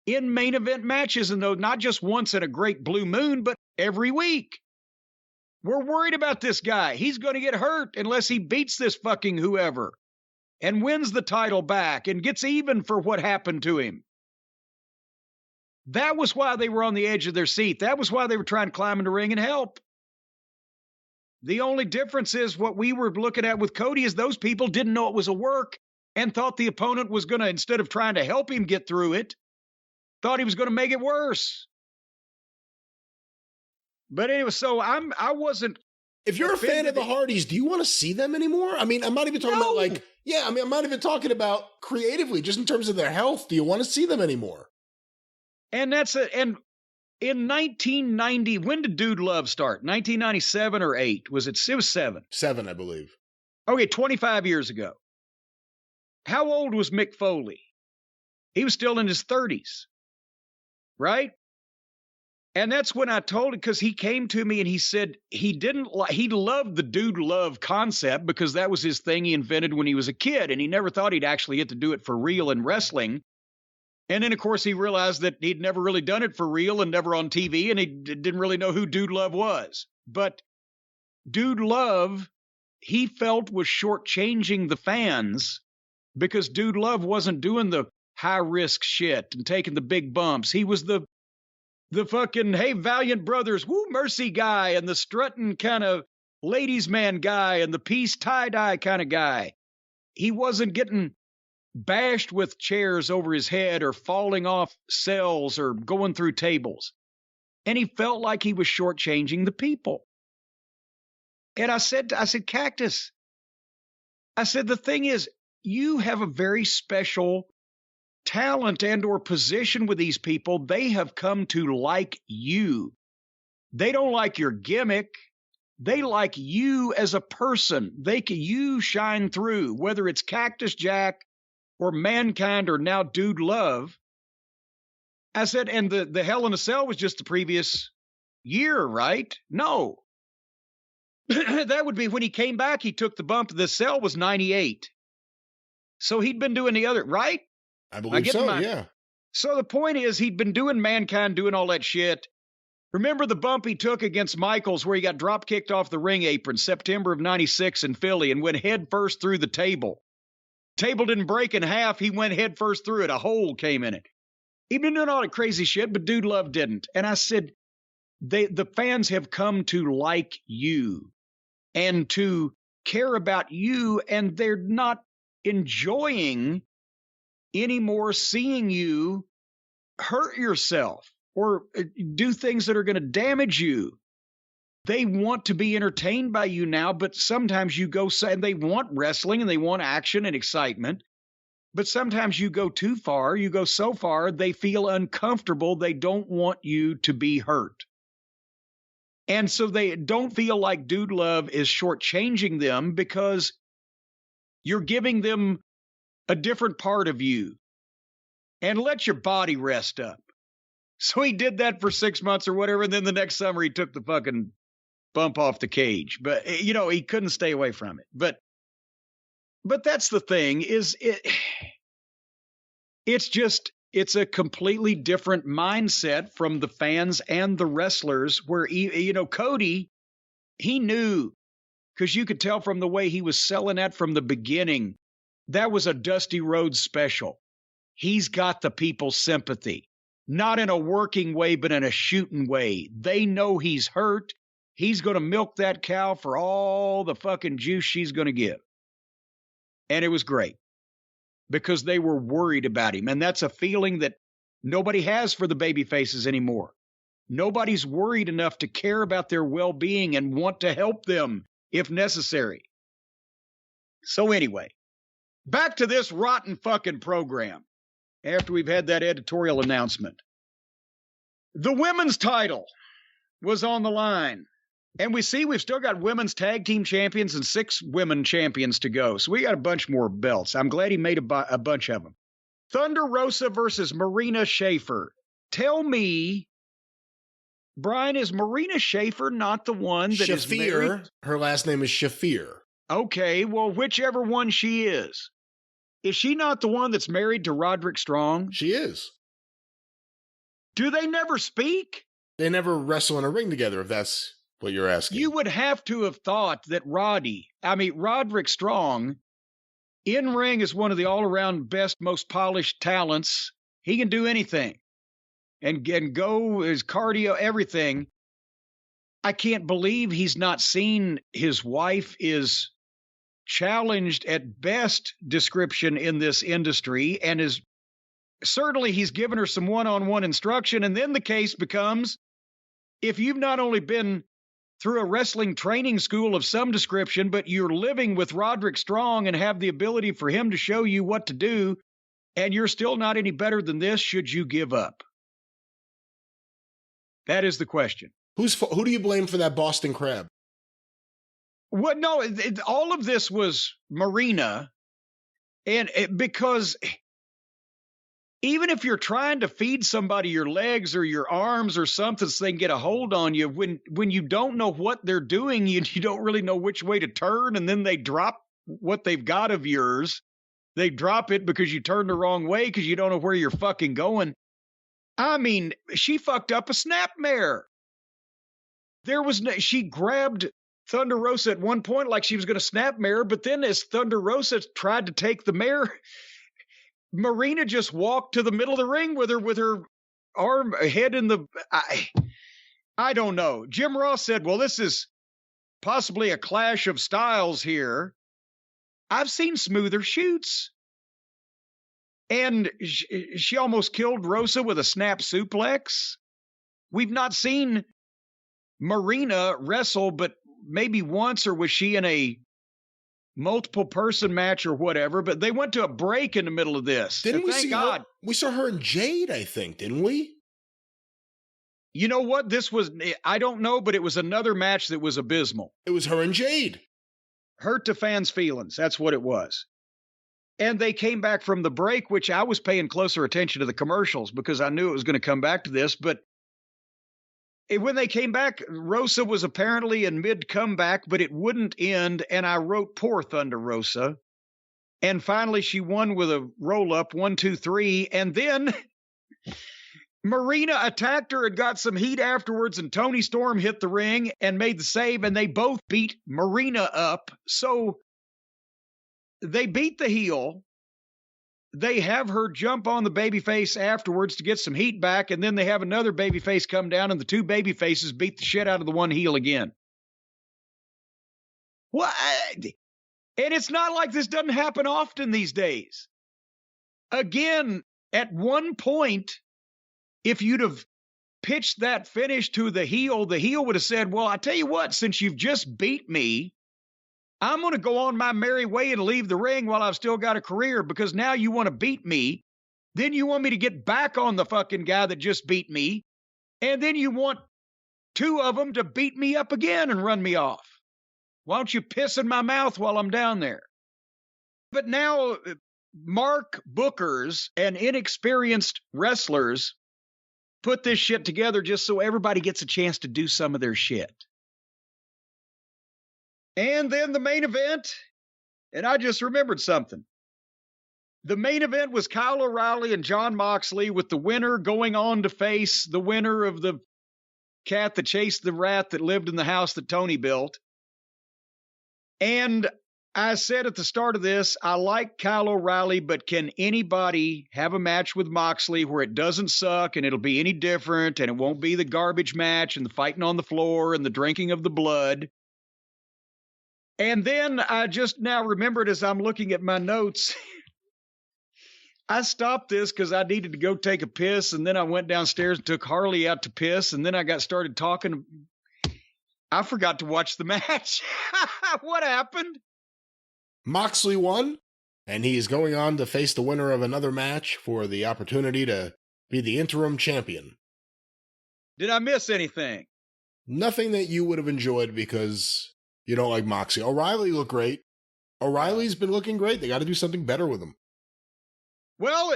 in main event matches, and though not just once in a great blue moon, but every week. We're worried about this guy. He's going to get hurt unless he beats this fucking whoever and wins the title back and gets even for what happened to him. That was why they were on the edge of their seat. That was why they were trying to climb in the ring and help. The only difference is what we were looking at with Cody is those people didn't know it was a work and thought the opponent was going to, instead of trying to help him get through it, thought he was going to make it worse. But anyway, so I wasn't. If you're a fan of the Hardys, do you want to see them anymore? I mean, I'm not even talking about I'm not even talking about creatively, just in terms of their health. Do you want to see them anymore? And that's it. And in 1990, when did Dude Love start? 1997 or 8? Was it? It was 7. 7, I believe. Okay, 25 years ago. How old was Mick Foley? He was still in his 30s, right? And that's when I told him, because he came to me and he said he loved the dude love concept because that was his thing he invented when he was a kid. And he never thought he'd actually get to do it for real in wrestling. And then, of course, he realized that he'd never really done it for real and never on TV. And he didn't really know who Dude Love was. But Dude Love, he felt, was shortchanging the fans because Dude Love wasn't doing the high risk shit and taking the big bumps. He was the fucking, hey, Valiant Brothers, woo, mercy guy, and the strutting kind of ladies man guy and the peace tie-dye kind of guy. He wasn't getting bashed with chairs over his head or falling off cells or going through tables. And he felt like he was shortchanging the people. And I said, Cactus, I said, the thing is, you have a very special talent and or position with these people. They have come to like you. They don't like your gimmick. They like you as a person. You shine through, whether it's Cactus Jack or Mankind or now Dude Love. I said, and the Hell in a Cell was just the previous year, right? No. That would be when he came back, he took the bump. The Cell was 98. So he'd been doing the other, right? I believe so, yeah. So the point is, he'd been doing Mankind, doing all that shit. Remember the bump he took against Michaels where he got drop kicked off the ring apron, September of 96 in Philly, and went head first through the table. Table didn't break in half. He went head first through it. A hole came in it. He'd been doing all that crazy shit, but Dude Love didn't. And I said, the fans have come to like you and to care about you, and they're not enjoying anymore seeing you hurt yourself or do things that are going to damage you. They want to be entertained by you now, but sometimes you go, and they want wrestling and they want action and excitement, but sometimes you go too far. You go so far, they feel uncomfortable. They don't want you to be hurt. And so they don't feel like Dude Love is shortchanging them because you're giving them a different part of you, and let your body rest up. So he did that for 6 months or whatever, and then the next summer he took the fucking bump off the cage. But, he couldn't stay away from it. But that's the thing, is it's a completely different mindset from the fans and the wrestlers where, Cody, he knew, because you could tell from the way he was selling that from the beginning, that was a Dusty Rhodes special. He's got the people's sympathy, not in a working way, but in a shooting way. They know he's hurt. He's going to milk that cow for all the fucking juice she's going to give. And it was great because they were worried about him. And that's a feeling that nobody has for the baby faces anymore. Nobody's worried enough to care about their well-being and want to help them if necessary. So anyway, back to this rotten fucking program after we've had that editorial announcement. The women's title was on the line. And we've still got women's tag team champions and 6 women champions to go. So we got a bunch more belts. I'm glad he made a bunch of them. Thunder Rosa versus Marina Shafir. Tell me, Brian, is Marina Shafir not the one that is married? Her last name is Shafir. Okay, well, whichever one she is she not the one that's married to Roderick Strong? She is. Do they never speak? They never wrestle in a ring together, if that's what you're asking. You would have to have thought that Roderick Strong, in ring, is one of the all-around best, most polished talents. He can do anything and go, his cardio, everything. I can't believe he's not seen his wife is challenged at best description in this industry, and is certainly he's given her some one-on-one instruction. And then the case becomes, if you've not only been through a wrestling training school of some description, but you're living with Roderick Strong and have the ability for him to show you what to do, and you're still not any better than this, should you give up? That is the question. Who do you blame for that Boston Crab? Well, no, all of this was Marina, and because even if you're trying to feed somebody your legs or your arms or something so they can get a hold on you, when you don't know what they're doing, you don't really know which way to turn, and then they drop what they've got of yours. They drop it because you turned the wrong way because you don't know where you're fucking going. I mean, she fucked up a snapmare. She grabbed Thunder Rosa at one point like she was going to snapmare, but then as Thunder Rosa tried to take the mare, Marina just walked to the middle of the ring with her arm, head in the... I don't know. Jim Ross said, well, this is possibly a clash of styles here. I've seen smoother shoots. And she almost killed Rosa with a snap suplex. We've not seen Marina wrestle, but maybe once, or was she in a multiple person match or whatever, but they went to a break in the middle of this. Didn't we see God. We saw her in Jade, I think, didn't we? You know what? I don't know, but it was another match that was abysmal. It was her and Jade. Hurt the fans' feelings. That's what it was. And they came back from the break, which I was paying closer attention to the commercials because I knew it was going to come back to this. But when they came back, Rosa was apparently in mid-comeback, but it wouldn't end. And I wrote, poor Thunder Rosa. And finally, she won with a roll-up, 1, 2, 3. And then Marina attacked her and got some heat afterwards. And Toni Storm hit the ring and made the save. And they both beat Marina up. So they beat the heel. They have her jump on the babyface afterwards to get some heat back, and then they have another babyface come down, and the two babyfaces beat the shit out of the one heel again. What? And it's not like this doesn't happen often these days. Again, at one point, if you'd have pitched that finish to the heel would have said, well, I tell you what, since you've just beat me, I'm going to go on my merry way and leave the ring while I've still got a career, because now you want to beat me. Then you want me to get back on the fucking guy that just beat me. And then you want two of them to beat me up again and run me off. Why don't you piss in my mouth while I'm down there? But now Mark bookers and inexperienced wrestlers put this shit together just so everybody gets a chance to do some of their shit. And then the main event, and I just remembered something. The main event was Kyle O'Reilly and Jon Moxley, with the winner going on to face the winner of the cat that chased the rat that lived in the house that Tony built. And I said at the start of this, I like Kyle O'Reilly, but can anybody have a match with Moxley where it doesn't suck and it'll be any different and it won't be the garbage match and the fighting on the floor and the drinking of the blood? And then I just now remembered as I'm looking at my notes, I stopped this because I needed to go take a piss, and then I went downstairs and took Harley out to piss, and then I got started talking. I forgot to watch the match. What happened? Moxley won, and he is going on to face the winner of another match for the opportunity to be the interim champion. Did I miss anything? Nothing that you would have enjoyed because you don't like Moxley. O'Reilly looked great. O'Reilly's been looking great. They got to do something better with him. Well,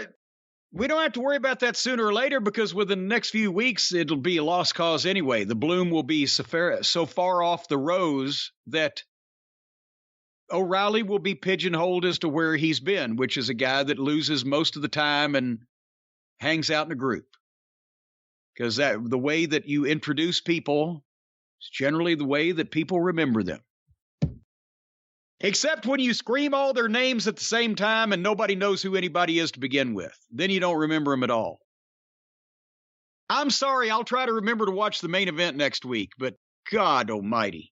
we don't have to worry about that sooner or later, because within the next few weeks, it'll be a lost cause anyway. The bloom will be so far off the rose that O'Reilly will be pigeonholed as to where he's been, which is a guy that loses most of the time and hangs out in a group. Because the way that you introduce people is generally the way that people remember them. Except when you scream all their names at the same time and nobody knows who anybody is to begin with. Then you don't remember them at all. I'm sorry, I'll try to remember to watch the main event next week, but God almighty.